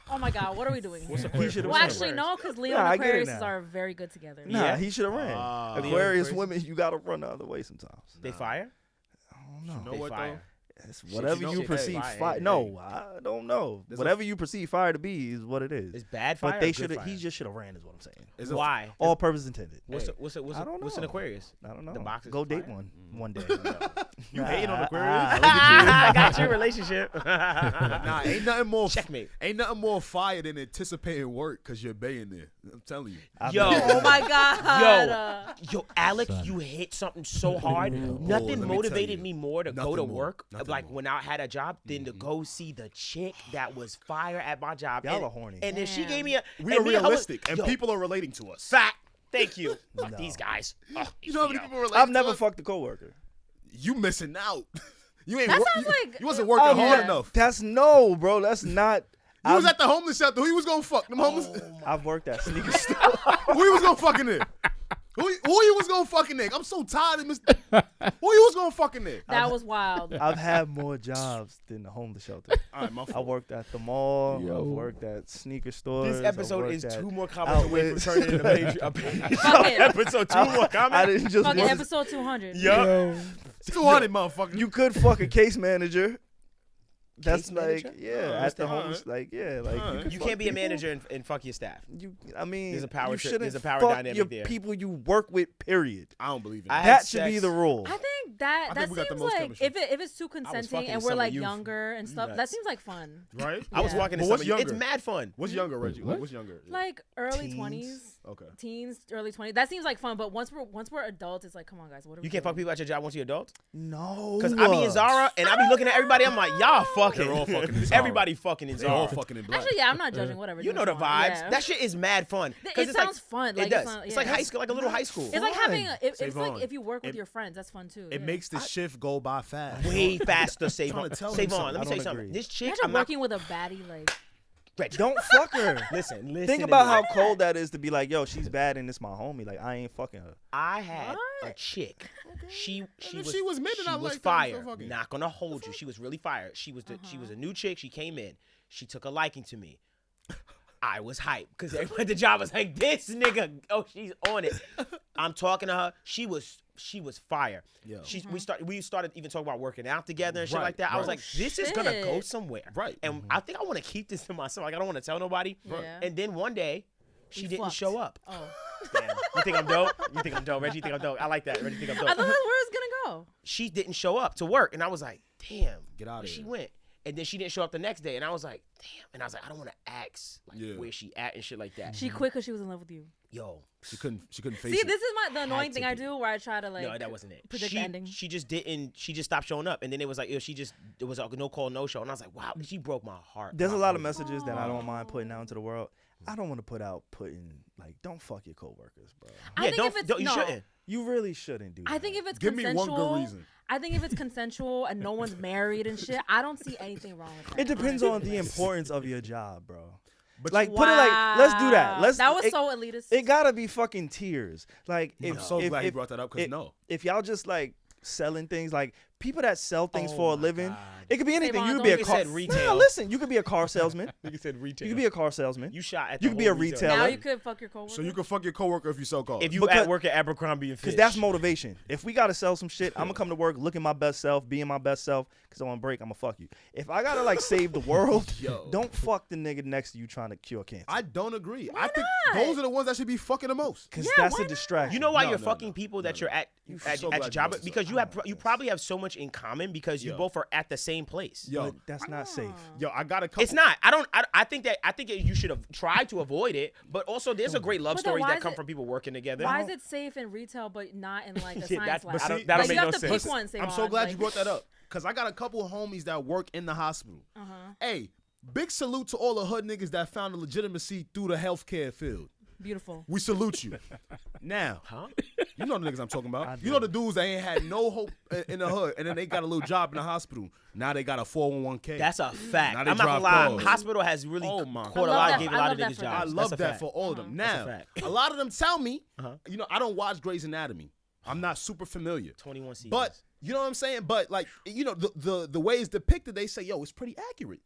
Oh my God, what are we doing here? He should have Well, ran. actually, no, because Leo Nah, I and get it Aquarius now. are very good together. Nah, Yeah. he should have ran. Leo Aquarius Aquarius. women, you got to run the other way sometimes. They fire? I don't know. You know They what fire. It's whatever you you know- perceive Hey, fire. hey, No, I don't know. There's Whatever you perceive fire to be is what it is. It's bad fire. But they or good should. fire? He just should have ran. Is what I'm saying. Is it- Why? All purpose intended. What's Hey, I don't know. What's an Aquarius? I don't know. The box is Go date fire? one day. You hating on Aquarius? Look at I got your relationship. Nah, ain't nothing more. Checkmate. Ain't nothing more fire than anticipating work because you're baying there. I'm telling you. Yo, Oh my God. yo, Alec, Son. you hit something so hard. let Nothing me motivated tell you. me more to go Nothing to more. work, Nothing like more. when I had a job, than to go see the chick that was fire at my job. Y'all and, are horny. And then she Damn. gave me a. We are and me and her was- realistic, and yo, people are relating to us. Fact. Thank you. Fuck No. these guys. Oh, You know how many yo. people relate I've to never us? fucked a coworker. You missing out. You ain't. That wor- sounds you, like- you wasn't working Oh, hard yeah. enough. That's no, bro. That's not. You was at the homeless shelter. Who you was gonna fuck? Them homeless. I've worked at sneaker store. Who you was gonna fucking there? Who you was gonna fucking there? I'm so tired of Mr. Who you was gonna fucking there? That was wild. I've had more jobs than the homeless shelter. All right, my I fault. worked at the mall. I've worked at sneaker stores. This episode is 2 more comments outlets. away from turning into a page. Fuck it. Episode 2 more I comments. didn't just Fucking want episode 200. Yup. 200, motherfucker. You could fuck a case manager. That's Case like, manager? yeah, Oh, at the alright. homeless, like, yeah, like Alright. could You fuck can't be a people. manager and fuck your staff. I mean, There's a power you trip- shouldn't there's a power fuck dynamic your there. people you work with. Period. I don't believe it. I- That had should be sex. the rule. I think that I that think we got the seems most like chemistry. if it's too fucking consenting in and we're summer like youth. younger and stuff, that Right. seems like fun. right? I was Yeah. walking But in what's summer. It's younger? mad fun. What's younger, Reggie? what? What's younger? Like early Teens. 20s, Okay. teens, early 20s. That seems like fun, but once we're adults, it's like, come on, guys, what are we You can't fuck doing? people at your job once you're adults? No, Because I be in Zara and I be looking at everybody. I'm like, y'all fucking. They're all fucking in Zara. Everybody fucking in They all Zara. fucking in black. Actually, yeah, I'm not judging. Whatever. You do know the what want. vibes. Yeah. That shit is mad fun. 'Cause It it's sounds like, fun. It Like, does. not- It's yeah. like high school, like a little high school. It's like having. It's Savon. like if you work with your friends, that's fun too. It yeah. makes the shift go by fast. Way faster, trying SaVon. to tell him SaVon, something. let me I tell you don't something. agree. This chick, Imagine I'm not. working with a baddie like. Reggie, Don't fuck her. listen. Think to about me. how cold that is to be like, yo, she's bad and it's my homie. Like, I ain't fucking her. I had a What? chick. She if was she was mid and I liked her, fire. so fuck it. Not gonna hold you. She was really fire. She was a new chick. She came in. She took a liking to me. I was hyped because everyone at the job was like, this nigga. Oh, she's on it. I'm talking to her. She was fire. Yo. We started even talking about working out together and shit like that. I was like, this is gonna go somewhere. Right. And I think I want to keep this to myself. Like I don't want to tell nobody. Right. And then one day, she didn't show up. Oh. Damn. You think I'm dope? You think I'm dope? Reggie, you think I'm dope? I like that. Reggie, think I'm dope? I thought that's where it's gonna go. She didn't show up to work, and I was like, damn. Get out of She here. went. And then she didn't show up the next day, and I was like, damn. And I was like, I don't want to ask where she at and shit like that. She quit because she was in love with you. Yo. She couldn't face See, it. this is the annoying thing I do where I try to like. No, that wasn't it. Predict the ending. She just didn't. She just stopped showing up, and then it was like, it was a no call, no show, and I was like, wow, she broke my heart. There's a lot of messages that I don't mind putting out into the world. I don't want to putting like, don't fuck your coworkers, bro. I think if it's you shouldn't. You really shouldn't do that. I think if it's Give me consensual, one good reason. I think if it's consensual and no one's married and shit, I don't see anything wrong with that. It depends honestly. on the importance of your job, bro. But Like, put it like, let's do that. That was so elitist. It gotta be fucking tears. Like, I'm so glad you brought that up because if y'all just like selling things, like people that sell things for a living, God. it could be anything. SaVon, You could don't be a get car. said retail. Nah, listen, you could be a car salesman. You said retail. You could be a car salesman. You shot at. You could be a retailer. now you could fuck your coworker. so you can fuck your coworker if you sell cars. If you Because- work at Abercrombie and Fitch. Because that's motivation. If we gotta sell some shit, I'm gonna come to work looking my best self, being my best self. Because on break, I'm gonna fuck you. If I gotta like save the world, don't fuck the nigga next to you trying to cure cancer. I don't agree. Why I think not? those are the ones that should be fucking the most. Because Yeah, that's why a distraction. You know why No, you're no, fucking no. people that No, you're no. at so at your glad you job brought this because up. you probably have so much in common because you Yo. both are at the same place. Yo, But that's not safe. yo, I got a couple. It's not. I think that you should have tried to avoid it. But also, there's a great love But then stories why that is come it- from people working together. Why is it safe in retail but not in like a Yeah, science that- lab? but see, Like, that don't you make have no to sense. pick one. I'm so glad you brought that up because I got a couple of homies that work in the hospital. Hey, big salute to all the hood niggas that found the legitimacy through the healthcare field. Beautiful. We salute you. Now, Huh? you know the niggas I'm talking about. You know the dudes that ain't had no hope in the hood, and then they got a little job in the hospital. Now they got a 401k. That's a fact. Now I'm they not gonna line lie. cars. Hospital has really Oh my caught a God. lot, I gave a love lot of that niggas for jobs. I That's love a that fact. for all of them. That's a Now, fact. a lot of them tell me, you know, I don't watch Grey's Anatomy. I'm not super familiar. 21 seasons. But you know what I'm saying? But like, you know, the way it's depicted, they say, yo, it's pretty accurate.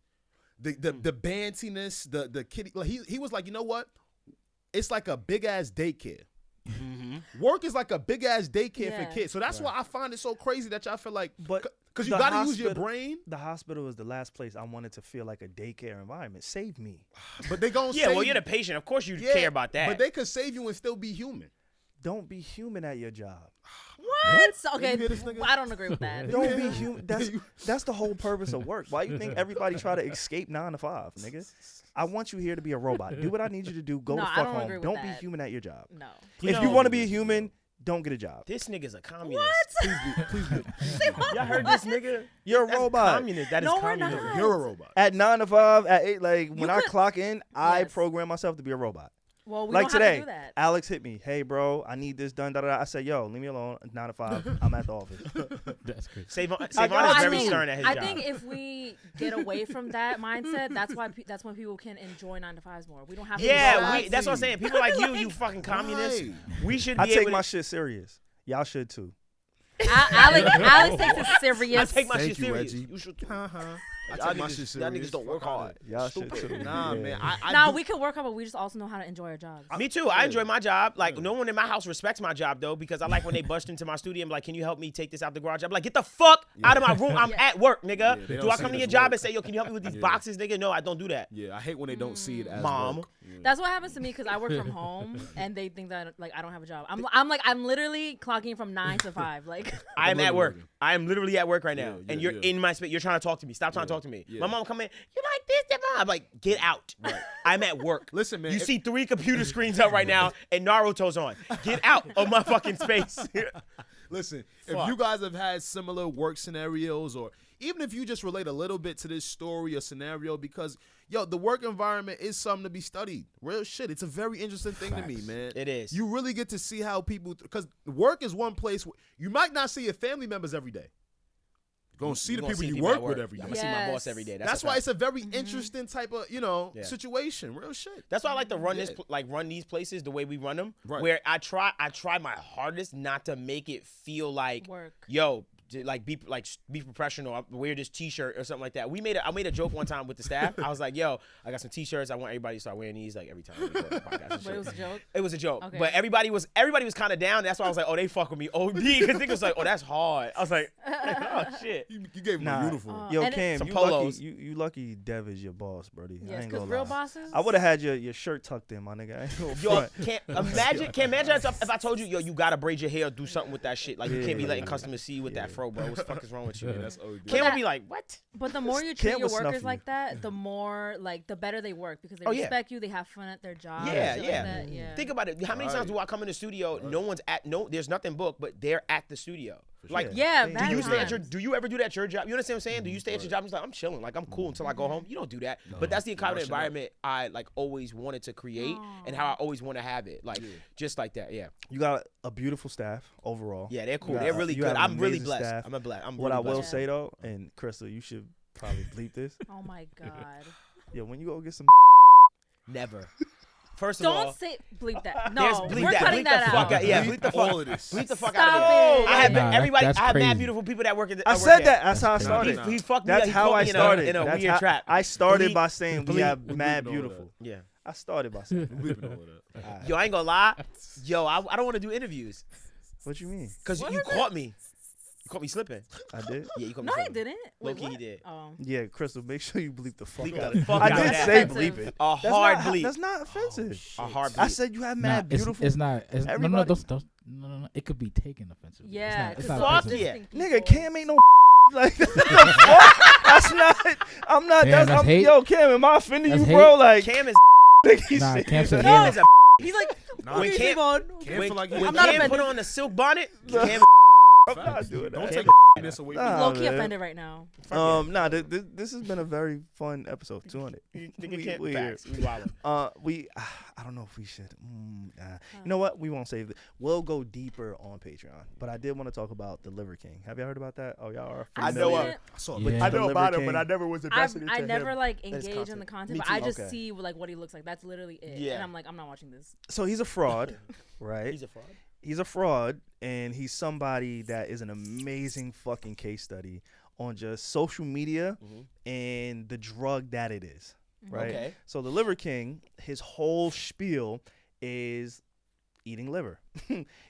The bantiness, the kitty. Like he was like, you know what? It's like a big ass daycare. Work is like a big ass daycare for Yeah. kids. So that's why I find it so crazy that y'all feel like, But because you the got to use your hospital- brain. The hospital was the last place I wanted to feel like a daycare environment. Save me. But they gonna yeah, save well, you're the patient. Of course, you yeah, care about that. But they could save you and still be human. Don't be human at your job. What? Okay, You hear this nigga? I don't agree with that. Don't be human. That's the whole purpose of work. Why you think everybody try to escape 9 to 5, nigga? I want you here to be a robot. Do what I need you to do. Go No, the I fuck don't home. agree with Don't be that. human at your job. No. If you want to be a human, don't get a job. this nigga's a communist. Please be. Y'all heard this nigga? You're a That's robot. communist. That is No, we're communism. not. You're a robot. At 9 to 5, at 8, like when I could- clock in, I Yes. program myself to be a robot. Well, we Like don't today, have to do that. Alex hit me. Hey, bro, I need this done. Da, da, da. I said, yo, leave me alone. 9 to 5. I'm at the office. That's crazy. SaVon got is you. very stern at his I job. think if we get away from that mindset, that's when people can enjoy 9 to 5s more. We don't have to. Yeah, do that's what I'm saying. People like you fucking communists. Right. We should be I able take to my shit serious. Y'all should too. Alex takes it serious. I take my Thank shit you, serious. Reggie. You should too. I Y'all take my niggas- shit y'all serious. niggas don't work Fuck out hard. of it. Y'all should too. Nah, Yeah. man. I Nah, do- we can work hard, but we just also know how to enjoy our jobs. Me too. I enjoy my job. Like no one in my house respects my job though, because I like when they bust into my studio and be like, "Can you help me take this out the garage?" I'm like, "Get the fuck out of my room. I'm at work, nigga. they Do don't I see come to it your as job work. and say, yo, can you help me with these boxes, nigga? No, I don't do that. Yeah, I hate when they don't see it as Mom. work. That's what happens to me because I work from home and they think that like I don't have a job. I'm literally clocking from 9 to 5. Like I am at work. literally. I am literally at work right now, and you're yeah. in my space. You're trying to talk to me. Stop trying to talk to me. yeah. My mom come in. You like this, SaVon? I'm like, get out. I'm at work. Listen, man, You if- see 3 computer screens up right now, and Naruto's on. Get out of my fucking space. Listen, Fuck. if you guys have had similar work scenarios, or even if you just relate a little bit to this story or scenario, because yo, the work environment is something to be studied. Real shit. It's a very interesting thing to me, man. It is. You really get to see how people, because work is one place where you might not see your family members every day. You're gonna see the gonna people see you people work at with every day. I'm gonna see my boss every day. That's a why fact. it's a very interesting type of, Yeah. situation. Real shit. That's why I like to run this, Yeah. run these places the way we run them. Right. Where I try my hardest not to make it feel like, Work. yo, be professional. I wear this T-shirt or something like that. I made a joke one time with the staff. I was like, yo, I got some T-shirts. I want everybody to start wearing these like every time. We go to the podcast and But it was a joke. It was a joke, Okay. but everybody was kind of down. That's why I was like, oh, they fuck with me OD because niggas was like, oh, that's hard. I was like, oh shit. You gave him a uniform. Yo, And Cam, some you polos. lucky. You lucky. Dev is your boss, brody. I Yes, ain't gonna because real lie. bosses. I would have had your shirt tucked in, my nigga. I ain't gonna Yo, front. can't imagine if I told you, yo, you gotta braid your hair or do something with that shit. Like you can't be letting customers see you with that fro, bro. What the fuck is wrong with you? That's OD. Cam would be like, what? But the more you treat Cam your will workers snuff like that, the more like the better they work because they Oh, yeah. respect you. They have fun at their job. Yeah, shit yeah. Like that. Yeah. Think about it. How many times do I come in the studio? No one's there's nothing booked, but they're at the studio. Like, Yeah, Do mad do you stay at times. do you ever do that at your job? You understand what I'm saying? Do you stay at your job and just like, I'm chilling, like I'm cool until I go home? You don't do that. But that's the kind of environment I like always wanted to create and how I always want to have it. Like just like that. Yeah. You got a beautiful staff overall. Yeah, they're cool. You got- They're really you good. have an I'm really amazing blessed. staff. I'm What really I will blessed. say though, and Crystal, you should probably bleep this. Oh my god. Yeah, when you go get some. Never. First of Don't all, say bleep that. there's No, bleep we're that. cutting Bleep that the fuck out. Yeah, bleep the fuck. All of this. Bleep the fuck Stop out of it. it. I have Nah, everybody. that's I have mad crazy. beautiful people that work at the. I work said there. that. That's how I crazy. started. He fucked me. That's He how caught I me started. in a That's weird how- trap. I started Bleep- by saying we bleep- have mad bleep all beautiful. Yeah. I started by saying. Bleeping all of that. Yo, I ain't gonna lie. Yo, I don't want to do interviews What you mean? because you caught me. You caught me slipping. I did. Yeah, you caught me No, he slipping. didn't. Wait, Low-key, he what? did. Oh. Yeah, Crystal, make sure you bleep the fuck Bleep out. the fuck I out did of that. say Offensive. bleep it. A That's hard not, bleep. That's not offensive. A hard I bleep. said you have Nah, mad it's, beautiful. it's not. It's, no, Everybody- no. It could be taken offensively. Yeah, it's 'cause not, those fuck offensive. yeah. distinct Nigga, people. Cam ain't no like what the fuck? That's not. I'm not. Damn, That's, that's I'm, hate. yo, Cam, am I offending you, That's bro? hate. Like, Cam is. he Nah, said- Cam said No. yeah. Cam is He's like, Nah, When "Okay, Cam- SaVon." Can't feel like when I'm not Cam put offended. on the silk bonnet, Cam I'm not doing Don't that. take this away. Nah, Low key man. offended right now. Nah, this has been a very fun episode. 200. nigga can't we facts. We wildin'. I don't know if we should. You know what? We won't save it. We'll go deeper on Patreon. But I did want to talk about the Liver King. Have y'all heard about that? Oh, y'all are I familiar. know it. I saw Yeah. I know about him, but I never was I never like his engage in content. the content, Me but too. I just Okay. see like what he looks like. That's literally it. Yeah. And I'm like, I'm not watching this. So he's a fraud, right? He's a fraud. He's a fraud, and he's somebody that is an amazing fucking case study on just social media and the drug that it is, right? Okay. So the Liver King, his whole spiel is eating liver,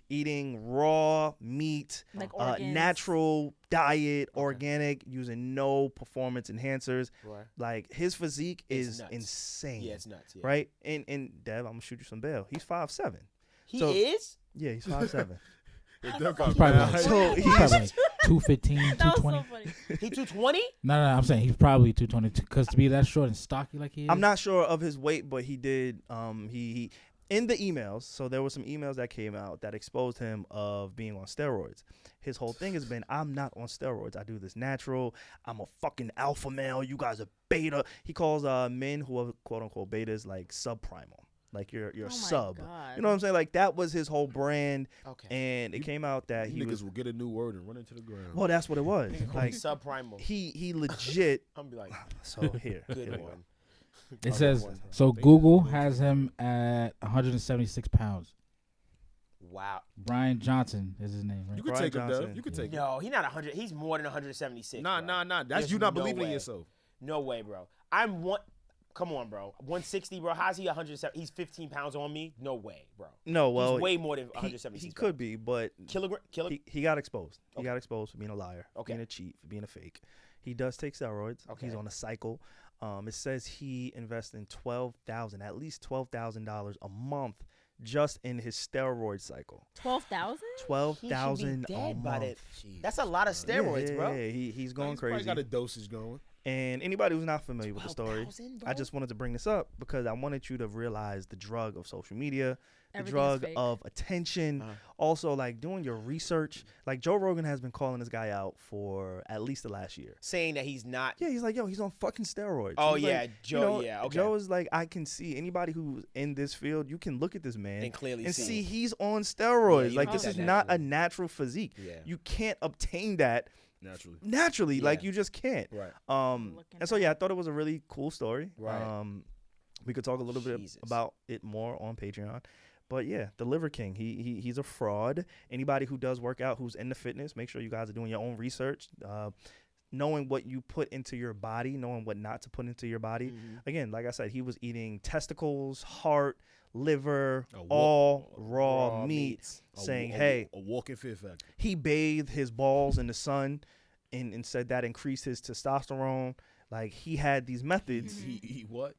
eating raw meat, Like organs. natural diet, organic, using no performance enhancers. Right. Like his physique It's is nuts. insane. Yeah, it's nuts. Yeah. Right? And Dev, I'm gonna shoot you some bail. He's 5'7". He So- is. Yeah, he's 5'7". He's probably like, So he's probably like 215, That was 220. so funny. He 220. No, I'm saying he's probably 220 because to be that short and stocky like he is. I'm not sure of his weight, but he did. He in the emails. So there were some emails that came out that exposed him of being on steroids. His whole thing has been, I'm not on steroids. I do this natural. I'm a fucking alpha male. You guys are beta. He calls men who are quote unquote betas like subprimal. Like you're Oh my sub. God. You know what I'm saying? Like that was his whole brand. Okay. And it came out that he Niggas was. will get a new word and run into the ground. Well, that's what it was. Like subprimal. he legit. I'm be like, So here. good here we go. one. It says so. Google has him at 176 pounds. Wow. Brian Johnson is his name, right? You could Brian take him, Johnson. Dev. You could take him. No, he's not 100. He's more than 176. Nah. bro. That's There's you not no believing in way. yourself. No way, bro. I'm one. Come on, bro. 160, bro. How's he 170? He's 15 pounds on me. No way, bro. No, well, he's way more than he 176. could be, but Kilogram. he got exposed. He Okay. got exposed for being a liar, for Okay. being a cheat, for being a fake. He does take steroids. Okay. He's on a cycle. It says he invests in at least $12,000 a month just in his steroid cycle. 12,000? He $12,000 should be a dead by month. that. That's a lot of steroids, yeah, bro. Yeah, he's going He's probably crazy. got a dosage going. And anybody who's not familiar with the story, 12,000, bro? I just wanted to bring this up because I wanted you to realize the drug of social media, the Everything's drug fake. of attention, also like doing your research. Like Joe Rogan has been calling this guy out for at least the last year. Saying that he's not. Yeah, he's like, yo, he's on fucking steroids. Oh, He's yeah, like, Joe, yeah, okay. Joe is like, I can see anybody who's in this field, you can look at this man And clearly see. see he's on steroids. you Like don't this get is that not a naturally. natural physique. Yeah. You can't obtain that Naturally. Like Yeah. you just can't. Right. Looking And so yeah, I thought it was a really cool story. Right. We could talk a little bit Jesus. about it more on Patreon. But yeah, the Liver King, he's a fraud. Anybody who does work out, who's into fitness, make sure you guys are doing your own research. Knowing what you put into your body, knowing what not to put into your body. Again, like I said, he was eating testicles, heart, liver, all raw meats, saying, hey, a walking Fear Factor. He bathed his balls in the sun and said that increased his testosterone. Like, he had these methods. He what?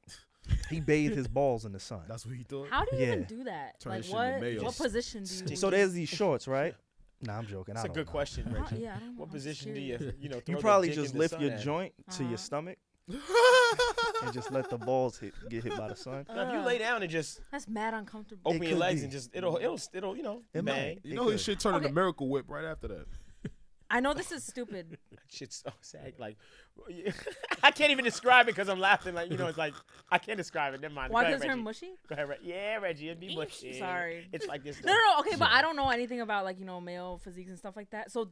He bathed his balls in the sun. That's what he thought? How do you even do that? Turn Like, shit into mayo. what position do you? So there's these shorts, right? Nah, I'm joking. That's a good question, Reggie. Yeah, I don't know. What I'm position do curious. you You throw probably the dick just in the lift sun your at? joint to your stomach and just let the balls get hit by the sun. Now, if you lay down and just That's mad uncomfortable. open your could legs be. and just it'll you know It bang. might. You know his shit turned into Okay. Miracle Whip right after that. I know this is stupid. Shit's so sad. Like I can't even describe it because I'm laughing. Like it's like I can't describe it. Never mind. Why Go does ahead, it turn Reggie. mushy? Go ahead, yeah, Reggie. It'd be Eesh, mushy. sorry. It's like this. No. Okay, but I don't know anything about like male physiques and stuff like that. So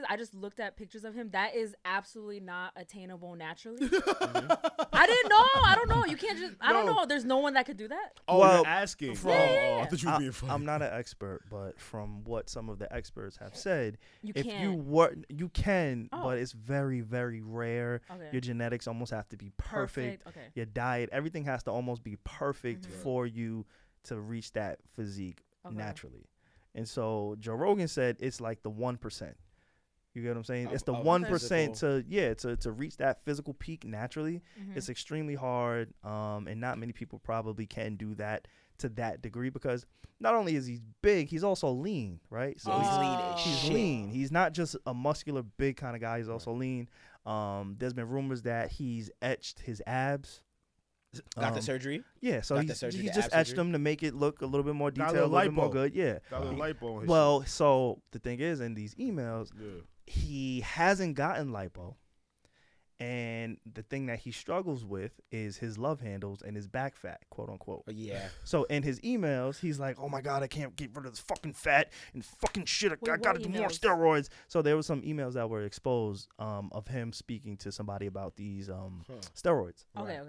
I just looked at pictures of him. That is absolutely not attainable naturally. I didn't know. I don't know. You can't just. I don't know. There's no one that could do that. Oh, Well, you're asking. from- I thought you were being funny. I'm not an expert, but from what some of the experts have said, You if can't. you were, you can, Oh. but it's very, very rare. Okay. Your genetics almost have to be perfect. Okay. Your diet, everything has to almost be perfect for you to reach that physique Okay. naturally. And so Joe Rogan said it's like the 1%. You get what I'm saying? It's the Of 1% to reach that physical peak naturally. It's extremely hard, and not many people probably can do that to that degree because not only is he big, he's also lean, right? So he's lean as he's shit. lean. He's not just a muscular big kind of guy. He's also lean. There's been rumors that he's etched his abs. Got the surgery. Yeah, so Got the he's surgery, just the ab etched surgery? them to make it look a little bit more Got a detailed, a little bit more lipo. good. Yeah. Got a little lipo on his Well, so the thing is, in these emails, shit. Yeah. he hasn't gotten lipo. And the thing that he struggles with is his love handles and his back fat, quote unquote. Oh, yeah. So in his emails, he's like, "Oh my God, I can't get rid of this fucking fat and fucking shit. I Wait, gotta what do more emails? steroids." So there was some emails that were exposed of him speaking to somebody about these steroids. Okay.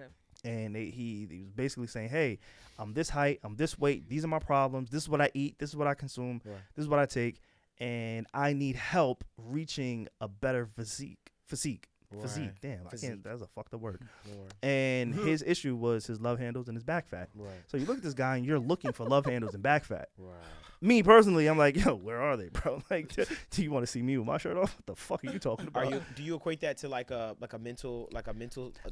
And he was basically saying, "Hey, I'm this height, I'm this weight, these are my problems, this is what I eat, this is what I consume, this is what I take, and I need help reaching a better physique. Damn, I Physique. can't. That's a fucked up word. And his issue was his love handles and his back fat. Right. So you look at this guy and you're looking for love handles and back fat. Me personally, I'm like, yo, where are they, bro? Like, do you want to see me with my shirt off? What the fuck are you talking about? Do you equate that to like a mental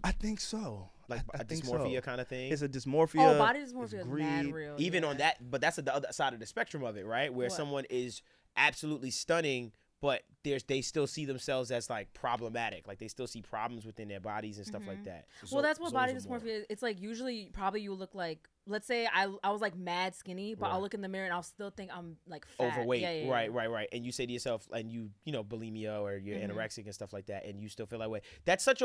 I think so. like I a think dysmorphia so. kind of thing? It's a dysmorphia. Oh, body it's dysmorphia is greed. mad real. Even yeah. on that, but that's the other side of the spectrum of it, right? Where What? someone is absolutely stunning, but they still see themselves as like problematic, like they still see problems within their bodies and stuff like that. Well, that's what body dysmorphia is. It's like usually probably you look like, let's say I was like mad skinny, but I'll look in the mirror and I'll still think I'm like fat. Overweight, Yeah. right, and you say to yourself, and you know bulimia or you're anorexic and stuff like that, and you still feel that way. It's such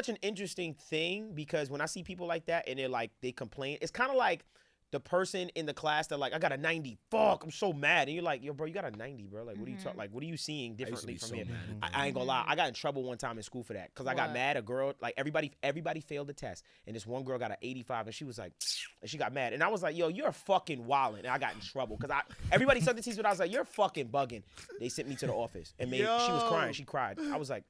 an interesting thing because when I see people like that and they complain, it's kind of like the person in the class that like, I got a 90. Fuck, I'm so mad. And you're like, yo, bro, you got a 90, bro. Like, what are you talking? Like, what are you seeing differently from here? I ain't gonna lie. I got in trouble one time in school for that because I got mad. A girl, like everybody failed the test, and this one girl got an 85, and she was like, and she got mad, and I was like, yo, you're fucking wildin', and I got in trouble because everybody said this, but I was like, you're fucking bugging. They sent me to the office and she was crying. She cried. I was like.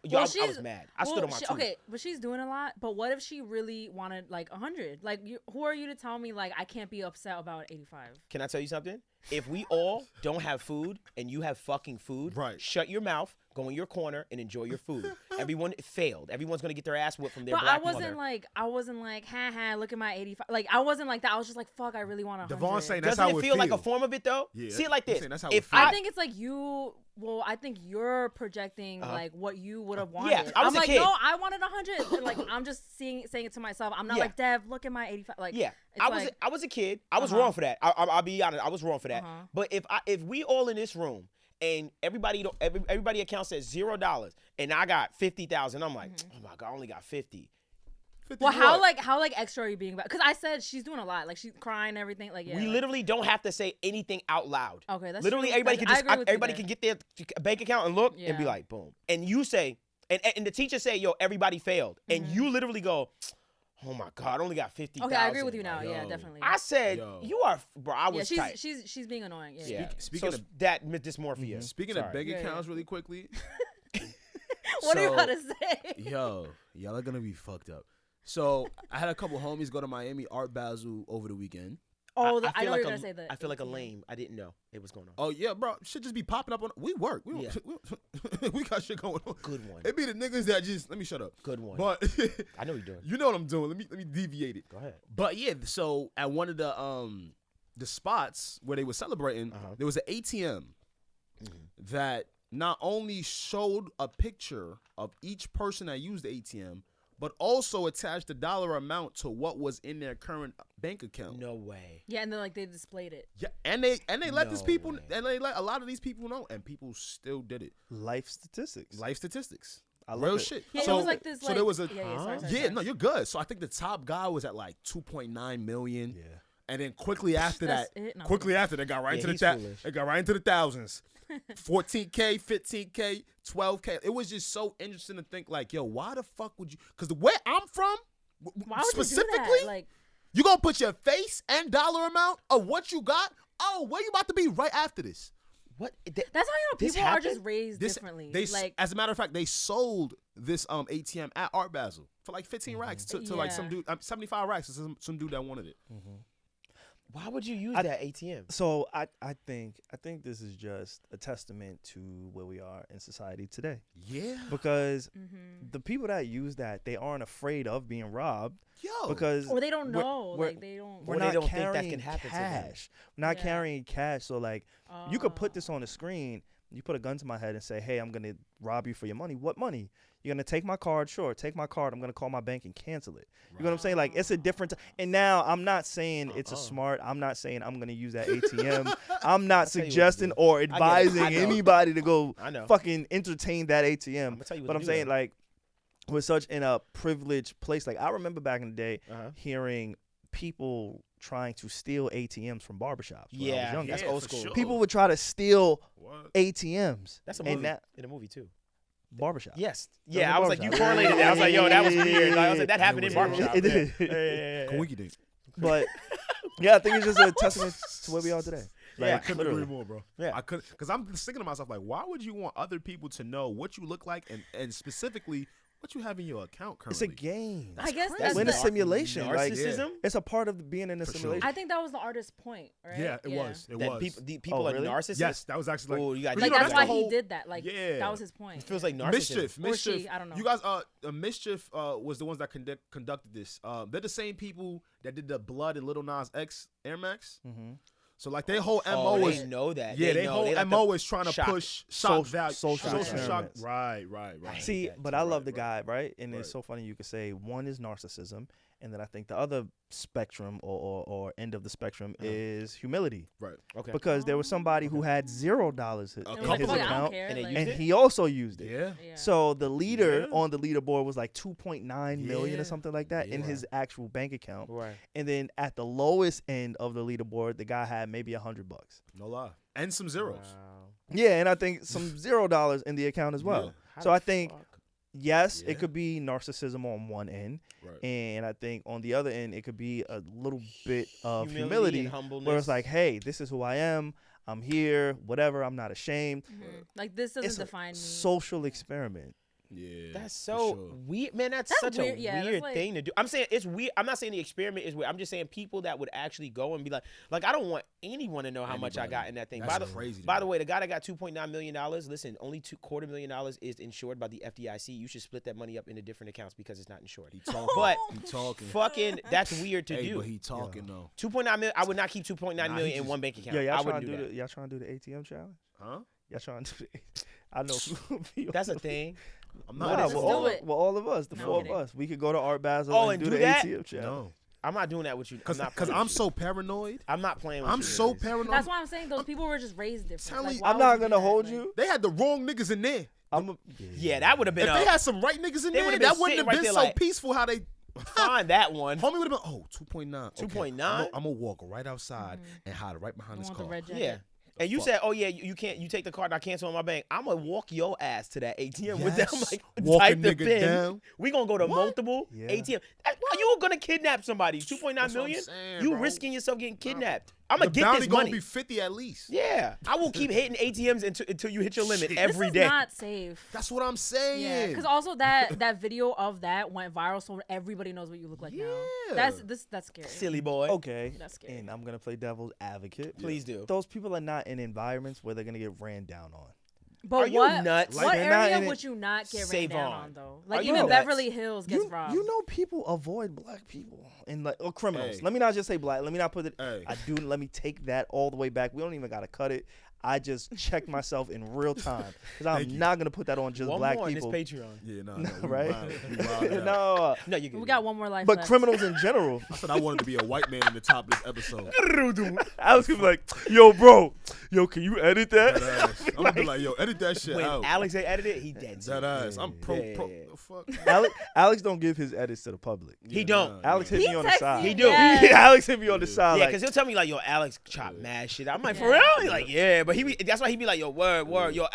Yo, I was mad. I stood on my two. Okay, but she's doing a lot. But what if she really wanted like 100? Like, who are you to tell me like I can't be upset about 85? Can I tell you something? If we all don't have food and you have fucking food, shut your mouth, go in your corner, and enjoy your food. Everyone failed. Everyone's gonna get their ass whipped from their black mother. I wasn't like, ha, look at my 85. Like, I wasn't like that. I was just like, fuck, I really want 100. Devon saying that's Doesn't how it feel like a form of it though? Yeah, see it like this. That's how I think it's like I think you're projecting like what you would have wanted. Yeah, I was I'm a like, kid. no, I wanted 100. And, like, I'm just saying it to myself. I'm not like, Dev, look at my 85. Like, yeah, it's I was a kid. I was wrong for that. I'll be honest. I was wrong for that. But if we all in this room and everybody account says $0 and I got 50,000, I'm like, oh my God, I only got 50. Well, how extra are you being about? Because I said she's doing a lot. Like, she's crying and everything. Like, yeah. We literally don't have to say anything out loud. Okay, that's literally true. everybody can get their bank account and look and be like, boom. And you say, and the teacher say, yo, everybody failed. And you literally go, Oh my God, I only got 50,000. Okay, I agree with you now. Yeah, definitely. I said, you are, bro. I was yeah, tight. she's being annoying. Yeah. Yeah. Speaking So of that dysmorphia. Speaking of bank accounts, really quickly. What are you about to say? Yo, y'all are gonna be fucked up. So I had a couple homies go to Miami Art Basel over the weekend. Oh, I feel know like you're gonna say that. I feel like a lame. I didn't know it was going on. Oh yeah, bro, shit just be popping up on. We work. We got shit going on. Good one. It be the niggas that just let me shut up. Good one. But I know what you're doing. you know what I'm doing. Let me deviate it. Go ahead. But yeah, so at one of the spots where they were celebrating, there was an ATM that not only showed a picture of each person that used the ATM, but also attached the dollar amount to what was in their current bank account. No way. Yeah, and then like they displayed it. Yeah, and they let these people way. and they let a lot of these people know, and people still did it. Life statistics. Life statistics. I love Real it. shit. Yeah, so it was like this. so there was a sorry. no, you're good. So I think the top guy was at like 2.9 million. Yeah. And then quickly after that, That's it? No. they got right Yeah, into the he's foolish. they got right into the thousands. 14K, 15K, 12K. It was just so interesting to think like, yo, why the fuck would you? Because the way I'm from, Why would specifically, you do that? Like, you gonna put your face and dollar amount of what you got? Oh, where you about to be right after this? What? that's how you know This people are happened? just raised differently. Like, as a matter of fact, they sold this ATM at Art Basel for like 15 racks to like some dude, 75 racks to some dude that wanted it. Why would you use that ATM? So I think this is just a testament to where we are in society today. Yeah. Because the people that use that, they aren't afraid of being robbed. Yo. Because or they don't we're- know. we're- Like they don't. We're Or they not don't think that carrying can happen to them. cash. We're not Yeah. carrying cash. So like, you could put this on the screen. You put a gun to my head and say, "Hey, I'm gonna rob you for your money." What money? You're gonna take my card? Sure, take my card. I'm gonna call my bank and cancel it. You know what I'm saying? Like it's a different. And now I'm not saying it's a smart. I'm not saying I'm gonna use that ATM. I'm not tell you what to suggesting do. or I get it. advising I know. anybody to go I know. fucking entertain that ATM. I'ma tell you what But to I'm do, saying though. like we're such in a privileged place. Like I remember back in the day hearing people trying to steal ATMs from barbershops. When I was younger. that's old school. sure. People would try to steal What? ATMs. That's a and movie. that In a movie too. barbershop. Yes. in Yeah, the I was like, you barbershop. correlated that. I was like, yo, that was weird. Like, I was like, that Yeah. happened in barbershop. It did. Coinky dink. But yeah, I think it's just a testament to where we are today. Like, I couldn't agree more, bro. Yeah. I couldn't, because I'm just thinking to myself, like, why would you want other people to know what you look like and specifically what you have in your account It's currently? a game. I guess We're that's in a the, simulation. Like, Narcissism? it's a part of being in a For sure. simulation. I think that was the artist's point, right? Yeah, it was. It That was. people Oh, are really? narcissists. Yes, that was actually like. Oh, you got but Like you know, that's why the he whole- did that. Like Yeah. that was his point. It feels like narcissism. Mischief. Or she, I don't know. You guys, Mischief was the ones that conducted this. They're the same people that did the Blood and Little Nas X Air Max. So like their whole MO Oh, was they know that. yeah, they their know. whole They like MO the is trying to shock. push shock Social- value, social shock. experiments. Right. See, that but too. I love Right, the guy, right? And Right. it's so funny you could say one is narcissism, and then I think the other spectrum or end of the spectrum is humility. Right. Okay. Because there was somebody who had $0 in couple his of them. I don't account, care. And they like, used and it? he also used it. Yeah. yeah. So the leader Yeah. on the leaderboard was like 2.9 million Yeah. or something like that in Yeah. his actual bank account. Right. And then at the lowest end of the leaderboard, the guy had maybe $100. No lie. And some zeros. Wow. Yeah, and I think some $0 in the account as well. Yeah. How So the I think fuck? yes, Yeah. it could be narcissism on one end, Right. and I think on the other end it could be a little bit of Humility humility, and humbleness. where it's like, hey, this is who I am. I'm here. Whatever. I'm not ashamed. Like this doesn't It's a define me. social experiment. Yeah. That's for so sure. weird, man. That's That's such weird. a Yeah, that's weird like- thing to do. I'm saying it's weird. I'm not saying the experiment is weird. I'm just saying people that would actually go and be like I don't want anyone to know how much I Anybody. got in that thing. That's crazy to By me. the way, the guy that got $2.9 million, listen, only $250,000 is insured by the FDIC. You should split that money up into different accounts because it's not insured. He talking. But he talking. fucking, that's weird to Hey, do. but he talking though. 2.9 million. I would not keep 2.9 Nah, million he in just- one bank account. Yeah, I y'all trying wouldn't to do do that. y'all trying to do the ATM challenge? Huh? Y'all trying to do the I know. That's a thing. I'm Nah, not. Let's well, do all, it. well, all of us, the No, four I'm of kidding. us, we could go to Art Basel Oh, and and do do the that? ATM challenge. No. I'm not doing that with you. I'm not Because playing I'm with so you. paranoid. I'm not playing with I'm you. so paranoid. That's why I'm saying those people were just raised different. Telling Like, you- why I'm would not you do gonna that? hold Like, you. They had the wrong niggas in there. Yeah, that would have been If they had some right niggas in They there, would've been that wouldn't sitting have right been there so like- peaceful how they. find that one. Homie would have been 2.9. 2.9? I'm gonna walk right outside and hide right behind I this want the car. red jacket. Yeah. And you said, oh yeah, you can't. You take the card, and I cancel on my bank. I'm gonna walk your ass to that ATM with them. Yes. Like, Walk a type the nigga pin. down. We gonna go to multiple Yeah. ATM. Why you you gonna kidnap somebody? 2.9 That's what I'm million? saying, You bro. risking yourself getting kidnapped. I'm gonna The get bounty this gonna money. be 50 at least. Yeah, I will keep hitting ATMs until you hit your limit every This day. is not safe. That's what I'm saying. Yeah, because also that video of that went viral, so everybody knows what you look like now. That's scary. Silly boy. Okay, That's scary. and I'm gonna play devil's advocate. Please do. Those people are not in environments where they're gonna get ran down on. But Are you nuts? What Like, they're not area in would it- you not get ran down SaVon. on though? Are Like you even nuts? Beverly Hills gets robbed. You know, people avoid black people and like or criminals. Hey. Let me not just say black. Let me not put it. Hey. Let me take that all the way back. We don't even gotta cut it. I just check myself in real time because I'm not gonna put that on just One black more on people. this Patreon. Yeah, no, Right? no. No, No, you can. we got one more life. but left. criminals in general. I said I wanted to be a white man in the top of this episode. Alex could be like, "Yo, bro, can you edit that?" That ass. I'm gonna be like, yo, edit that shit When out. Alex edited it, he dead. That ass. I'm pro. Yeah. The fuck. Alex don't give his edits to the public. He don't. Alex hit He me on the texted side. you, He do. yes. Alex hit me on the side. Yeah, like, because he'll tell me like, yo, Alex chop mad shit. I'm like, for Yeah. real? He's like, yeah, but that's why he be like, yo, word, yo.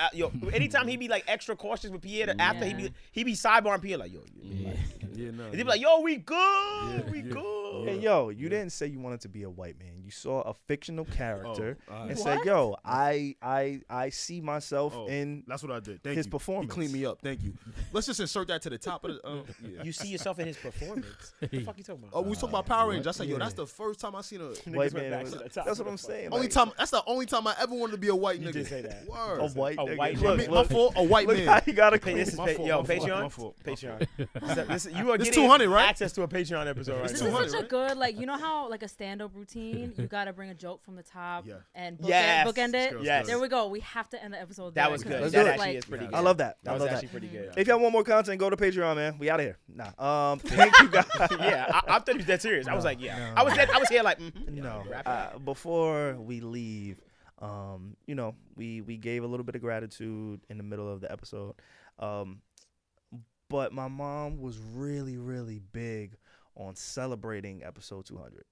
Anytime he be like extra cautious with Pierre, after he be sidebarring Pierre like, yo, Yeah, no. and he be like, yo, we good, we yeah. good. Hey, yo, you didn't say you wanted to be a white man. You saw a fictional character alright. and said, "Yo, I see myself in." That's what I did. Thank his you. performance. He cleaned me up. Thank you. Let's just insert that to the top of the. Yeah. You see yourself in his performance. What the fuck you talking about? Oh, we talking about Power Rangers. I said, yo, that's the first time I seen a White went man. back to the top That's of what I'm the saying. only like, time. That's the only time I ever wanted to be a white nigga. did say that. Word. a white A nigga. white Look, nigga. My look, fault. A white look man. how he got a This is My fault, my fault, my Patreon. fault. Patreon. You are It's getting 200, right? access to a Patreon episode right It's now. This 200, is such a right? good, like, you know how like a stand-up routine, you gotta bring a joke from the top Yeah. and Yes. bookend it. Yes. There we go. We have to end the episode. That there, was 'cause good. Let's That do it. actually like, is pretty good. I love that. That I was love actually that. pretty good. If y'all want more content, go to Patreon, man. We out of here. Nah. Thank you guys. Yeah, I thought he was dead serious. I was like, yeah. I was here like, No. wrap it up. Before we leave, we gave a little bit of gratitude in the middle of the episode. But my mom was really, really big on celebrating episode 200.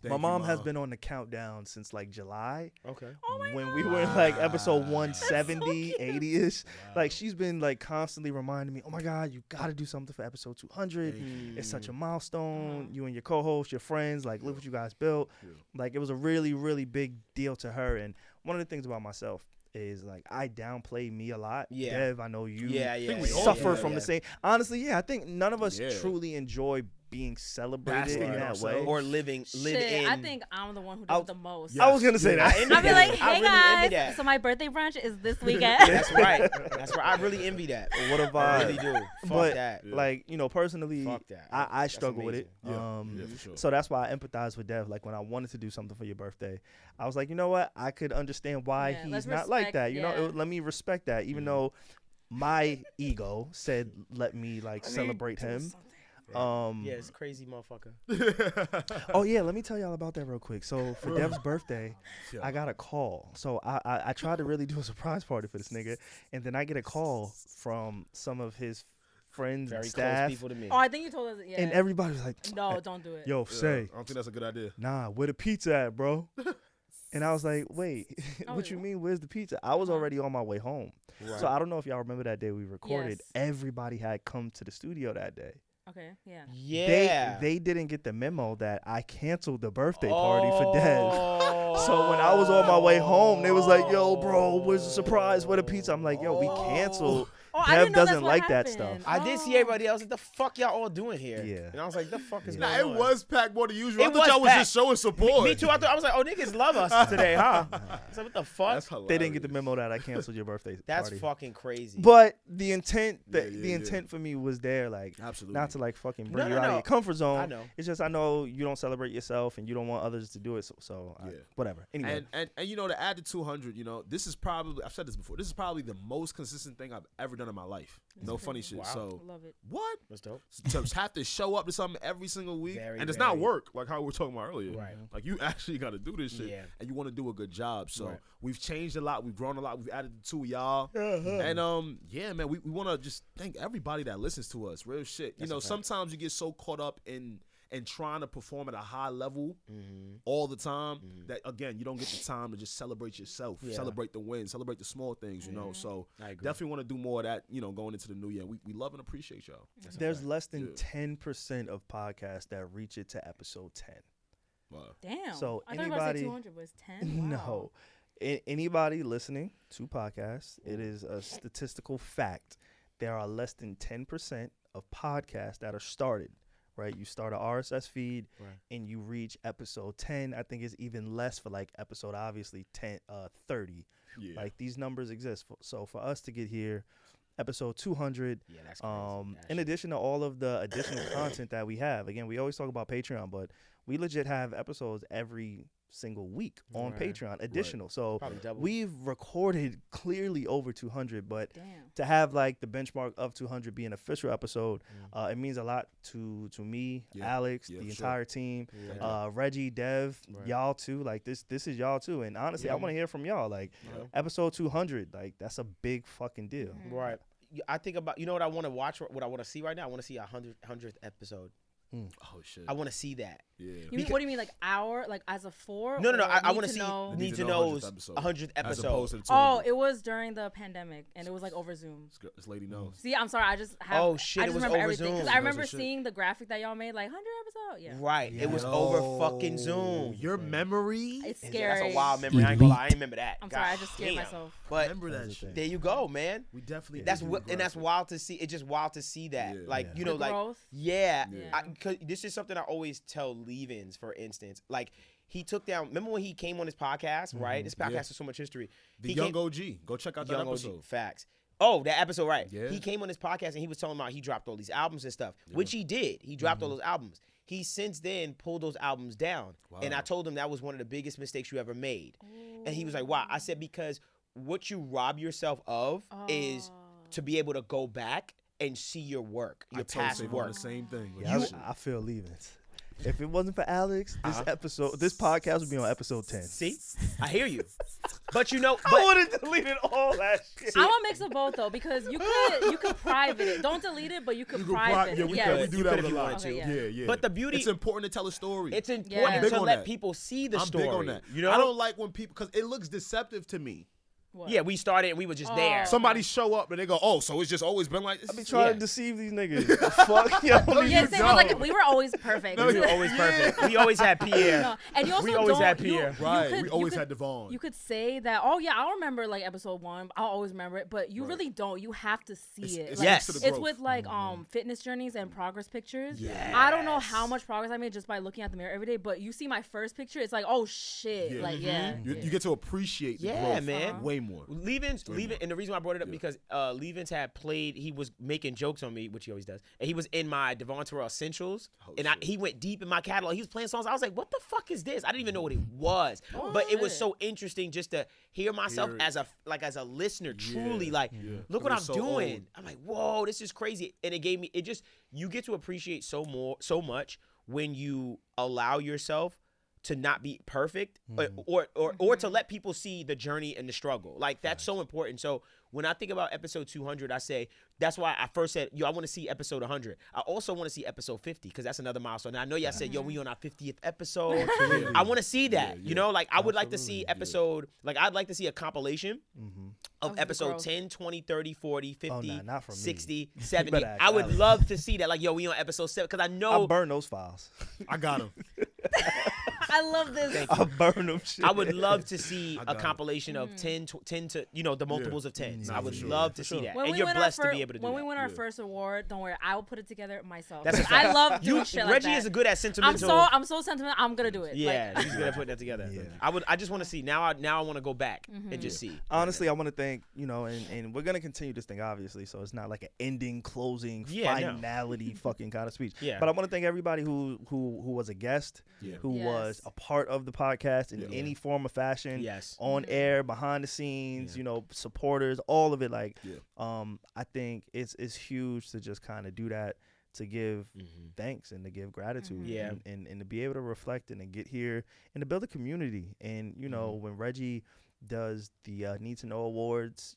My mom has been on the countdown since like July. Okay. When we were in like episode 170, 80-ish. Like she's been like constantly reminding me, oh my God, you got to do something for episode 200. It's such a milestone. You and your co-host, your friends, like look what you guys built. Like it was a really, really big deal to her. And one of the things about myself is like I downplay me a lot. Yeah. Dev, I know you Yeah. from the same. Honestly, yeah, I think none of us truly enjoy being celebrated Basking in in that way. ourselves. Or live in. Shit, I think I'm the one who does the most. I was gonna say that. envy I'll be that. like, I hey really envy guys, that. so my birthday brunch is this weekend. That's right. That's right. I really envy that. What a vibe. I really do. Fuck But that. like, personally, Fuck that. I That's struggle with it. amazing. Yeah, for sure. So that's why I empathize with Dev. Like when I wanted to do something for your birthday, I was like, you know what? I could understand why Yeah, he's let's not like respect- that. yeah. Let me respect that, even though my ego said let me like celebrate him. Yeah, it's crazy, motherfucker. Oh yeah, let me tell y'all about that real quick. So for Dev's birthday, I got a call. So I tried to really do a surprise party for this nigga, and then I get a call from some of his friends Very and staff, close people to me. Oh, I think you told us. Yeah. and everybody was like, No, don't do it. "Yo, say, I don't think that's a good idea. nah, where the pizza at, bro?" And I was like, "Wait, what you mean? Where's the pizza?" I was already on my way home, so I don't know if y'all remember that day we recorded. Yes. Everybody had come to the studio that day. Okay. Yeah. Yeah. They didn't get the memo that I canceled the birthday party for Dev. So when I was on my way home, they was like, "Yo, bro, where's the surprise? Where the pizza?" I'm like, "Yo, we canceled." Oh, I Dev didn't know that's doesn't what like that happened. stuff. I did see everybody else. What the fuck y'all all doing here? Yeah. And I was like, the fuck is Nah, going it on? was packed more than usual. I It thought y'all was was just packed. showing support. Me too. I was like, oh, niggas love us today, huh? I was like, what the fuck? That's hilarious. They didn't get the memo that I canceled your birthday That's party. fucking crazy. But the intent, Yeah, the intent for me was there, like Absolutely. not to like fucking bring No, you no, out of no. your comfort zone. I know. It's just I know you don't celebrate yourself and you don't want others to do it. So Yeah. whatever. Anyway, And to add to 200, this is probably, I've said this before, this is probably the most consistent thing I've ever done in my life. No funny shit. Wow. So Love it. what? That's dope. To have to show up to something every single week, Very, and it's not very- work like how we were talking about earlier. Right. Like you actually got to do this shit, Yeah. and you want to do a good job. So Right. we've changed a lot, we've grown a lot, we've added the two of y'all, and yeah, man, we want to just thank everybody that listens to us. Real shit. Sometimes you get so caught up in and trying to perform at a high level all the time, that again, you don't get the time to just celebrate yourself, celebrate the wins, celebrate the small things, you know. So definitely want to do more of that, you know, going into the new year. We love and appreciate y'all. There's less than 10% of podcasts that reach it to episode 10. Wow. Damn. So I thought you were about to say 200 was 10. Wow. No. Anybody listening to podcasts, it is a statistical fact. There are less than 10% of podcasts that are started, right? You start an RSS feed and you reach episode 10. I think it's even less for like episode, obviously, 30. Yeah. Like these numbers exist. So for us to get here, episode 200, that's crazy. In addition to all of the additional content that we have, again, we always talk about Patreon, but we legit have episodes every single week on Patreon, additional. So we've recorded clearly over 200, but to have like the benchmark of 200 be an official episode, it means a lot to me, Alex, the entire team, Reggie, Dev, y'all too. Like this is y'all too. And honestly, I want to hear from y'all. Like episode 200, like that's a big fucking deal. Right. I think about, you know what I want to watch, what I want to see right now? I want to see 100th episode. Oh shit! I want to see that. Yeah. What do you mean, like as a 4? No. I want to see need to know's 100th episode. It was during the pandemic, and it was like over Zoom. This lady knows. See, I'm sorry, I just have. Oh shit! It was over Zoom. Because I remember seeing the graphic that y'all made, like 100 episode. Yeah. Right. It was over fucking Zoom. Your memory? It's scary. That's a wild memory. I ain't gonna lie. I ain't remember that. I'm sorry, I just scared myself. But remember that shit. There you go, man. We definitely. That's wild to see. It's just wild to see that. Like you know, the like growth. Cause this is something I always tell leave-ins, for instance. Like he took down. Remember when he came on his podcast? Right. This podcast has so much history. The Young OG. Go check out that episode. OG, facts. Oh, that episode, right. Yeah. He came on his podcast and he was talking about he dropped all these albums and stuff, which he did. He dropped all those albums. He since then pulled those albums down. Wow. And I told him that was one of the biggest mistakes you ever made. Ooh. And he was like, why? I said, because what you rob yourself of is to be able to go back and see your work, your past work. The same thing. Yeah, I feel leaving. If it wasn't for Alex, this podcast would be on episode 10. See? I hear you. But you know, I would have deleted all that shit. I want to mix of both though, because you could private it. Don't delete it, but you could private it. Yeah, we do that with a lot too. Yeah. But the beauty, it's important to tell a story. It's important to let people see the story. I'm big on that. You know, I don't like when people, because it looks deceptive to me. What? Yeah, we started and we were just there. Somebody show up and they go, "Oh, so it's just always been like this." I be trying to deceive these niggas. Fuck yo. Like we were always perfect. We were always perfect. We always had Pierre. No. And you also we always had Pierre. Right. We always had Devon. You could say that. Oh yeah, I'll remember like episode 1. I'll always remember it, but you really don't. You have to see it. It's with like fitness journeys and progress pictures. Yes. I don't know how much progress I made just by looking at the mirror every day, but you see my first picture, it's like, oh shit, You get to appreciate the growth, man, way more. Leave-ins, and the reason why I brought it up because Leave-ins had played. He was making jokes on me, which he always does, and he was in my Devon Terrell Essentials, and he went deep in my catalog. He was playing songs. I was like, "What the fuck is this?" I didn't even know what it was, but it was so interesting just to hear myself as a listener. Truly, look what I'm doing. Old. I'm like, "Whoa, this is crazy," and it gave me. It just you get to appreciate so much when you allow yourself to not be perfect or to let people see the journey and the struggle. Like that's so important. So when I think about episode 200, I say, that's why I first said, I want to see episode 100. I also want to see episode 50 because that's another milestone. Now I know y'all said, we on our 50th episode. I want to see that, you know, like I would like to see episode, like I'd like to see a compilation of episode 10, 20, 30, 40, 50, 60, 70. I would love to see that. Like, we on episode 7 because I know. I'll burn those files. I got them. I love this. I'll burn them shit. I would love to see a compilation of 10 to, the multiples of 10. I would love to see that. When and you're blessed to be able to do that. When we win our first award, don't worry, I will put it together myself. That's I love doing shit like that. Reggie is good at sentimental. I'm so sentimental. I'm gonna do it. Yeah, he's good at putting that together. I just want to see. Now I want to go back and just see. Honestly, I want to thank, and we're gonna continue this thing obviously, so it's not like an ending, closing, finality fucking kind of speech. Yeah. But I want to thank everybody who was a guest, who was a part of the podcast in any form or fashion, on air, behind the scenes, supporters, all of it. Like, I think it's huge to just kind of do that, to give thanks and to give gratitude, and to be able to reflect and to get here and to build a community. And when Reggie does the Need to Know Awards,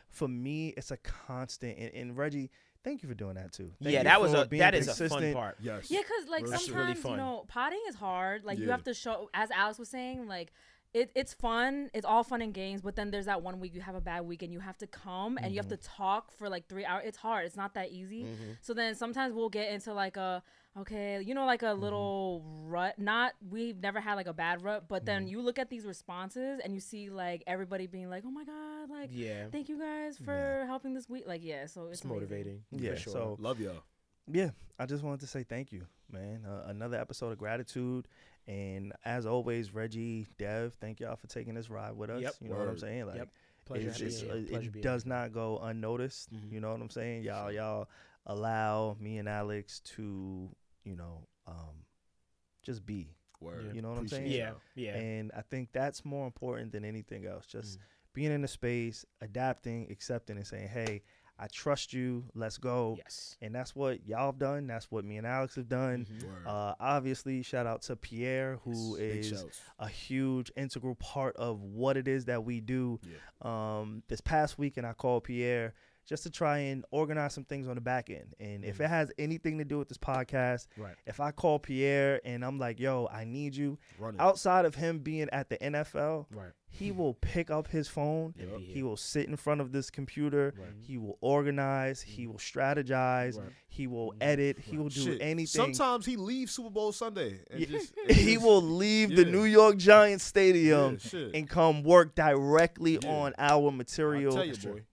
for me it's a constant. And Reggie, thank you for doing that too. Yeah, that is a fun part. Yes. Yeah, because like That's sometimes really fun. you know, potting is hard. Like you Yeah. have to show, as Alex was saying, like it's fun. It's all fun and games. But then there's that one week you have a bad week and you have to come and you have to talk for like 3 hours. It's hard. It's not that easy. So then sometimes we'll get into like a like a little rut. We've never had like a bad rut, but then you look at these responses and you see like everybody being like, oh my god, like thank you guys for helping this week. Like so it's motivating. Yeah, for sure. so Love y'all. yeah, I just wanted to say thank you, man. Another episode of gratitude, and as always, Reggie, Dev, thank y'all for taking this ride with us. Yep. You know what I'm saying? Like, Pleasure it's being here. Pleasure it being does not go unnoticed. You know what I'm saying? Y'all allow me and Alex to, just be. Word. You know what I'm saying? Yeah. And I think that's more important than anything else. Just being in the space, adapting, accepting, and saying, hey, I trust you. Let's go. Yes. And that's what y'all have done. That's what me and Alex have done. Obviously, shout out to Pierre, who is a huge integral part of what it is that we do. This past weekend, I called Pierre just to try and organize some things on the back end. And if it has anything to do with this podcast, if I call Pierre and I'm like, yo, I need you, outside of him being at the NFL, he will pick up his phone. He will sit in front of this computer. He will organize. He will strategize. He will edit. He will do anything. Sometimes he leaves Super Bowl Sunday. And he will leave the New York Giants Stadium and come work directly on our material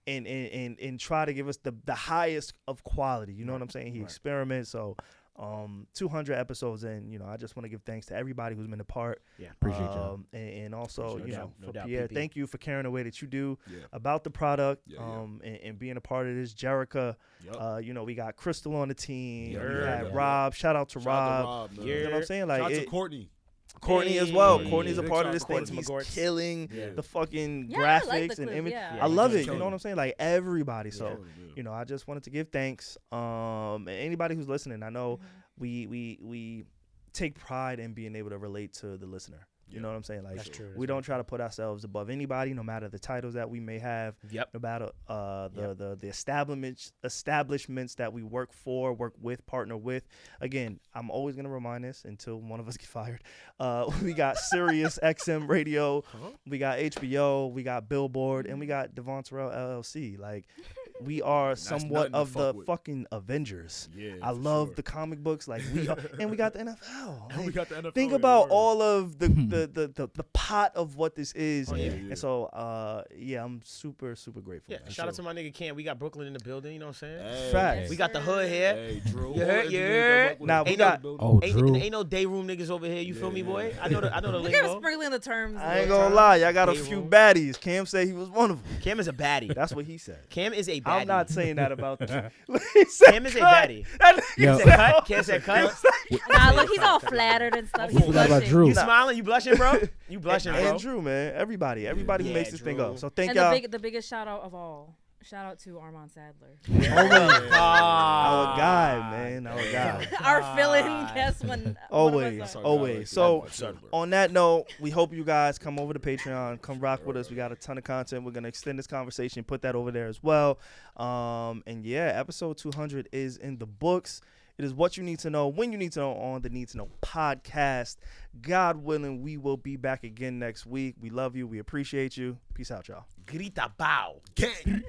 and try to give us the highest of quality. You know what I'm saying? He experiments. So 200 episodes in, I just want to give thanks to everybody who's been a part. Appreciate y'all. And also, No doubt, Pierre, PP. thank you for caring the way that you do about the product, and being a part of this. Jerica, we got Crystal on the team. We had Rob. Shout out to Rob. You know what I'm saying? Like, shout out to Courtney. Courtney as well. Hey. Courtney's a Big part shout of this out thing. Courtney. He's killing the fucking I like graphics the and clip, image. yeah. I love it. killing You know what it. I'm saying? Like, everybody. So, I just wanted to give thanks. And anybody who's listening, I know we take pride in being able to relate to the listener. You know what I'm saying? Like, That's true. we don't try to put ourselves above anybody, no matter the titles that we may have, no matter the establishments that we work for, work with, partner with. Again, I'm always going to remind this until one of us get fired. We got Sirius XM Radio, we got HBO, we got Billboard, and we got Devon Terrell LLC. Like, we are somewhat of the fucking Avengers. I love the comic books. Like, we are, and we got the NFL. And we got the NFL. Think about all of the pot of what this is. And so I'm super grateful. Yeah, shout out to my nigga Cam. We got Brooklyn in the building, you know what I'm saying? Hey, Facts. We got the hood here. Hey, Drew. You heard? Now we Ain't got. Drew. Ain't no day room niggas over here, you feel me, boy? I know the Look at lingo. sprinkling the terms. I ain't gonna lie, y'all got a few baddies. Cam said he was one of them. Cam is a baddie. That's what he said. Cam is a baddie. I'm not saying that about you. Cam is a baddie. Yo. Cam said cut. Nah, look, he's all flattered and stuff. He's forgot about blushing. Drew. You smiling? You blushing, bro? You blushing, bro? And Drew, man. Everybody who Yeah, makes this thing Drew. up. So thank And y'all. the biggest shout out of all. Shout out to Armand Sadler. Our guy, man. Our guy. Our fill-in guest when Always. So on that note, we hope you guys come over to Patreon, come rock with us. We got a ton of content. We're gonna extend this conversation, put that over there as well. And yeah, episode 200 is in the books. It is what you need to know when you need to know on the Need to Know podcast. God willing, we will be back again next week. We love you. We appreciate you. Peace out, y'all. Grita bow. Gang.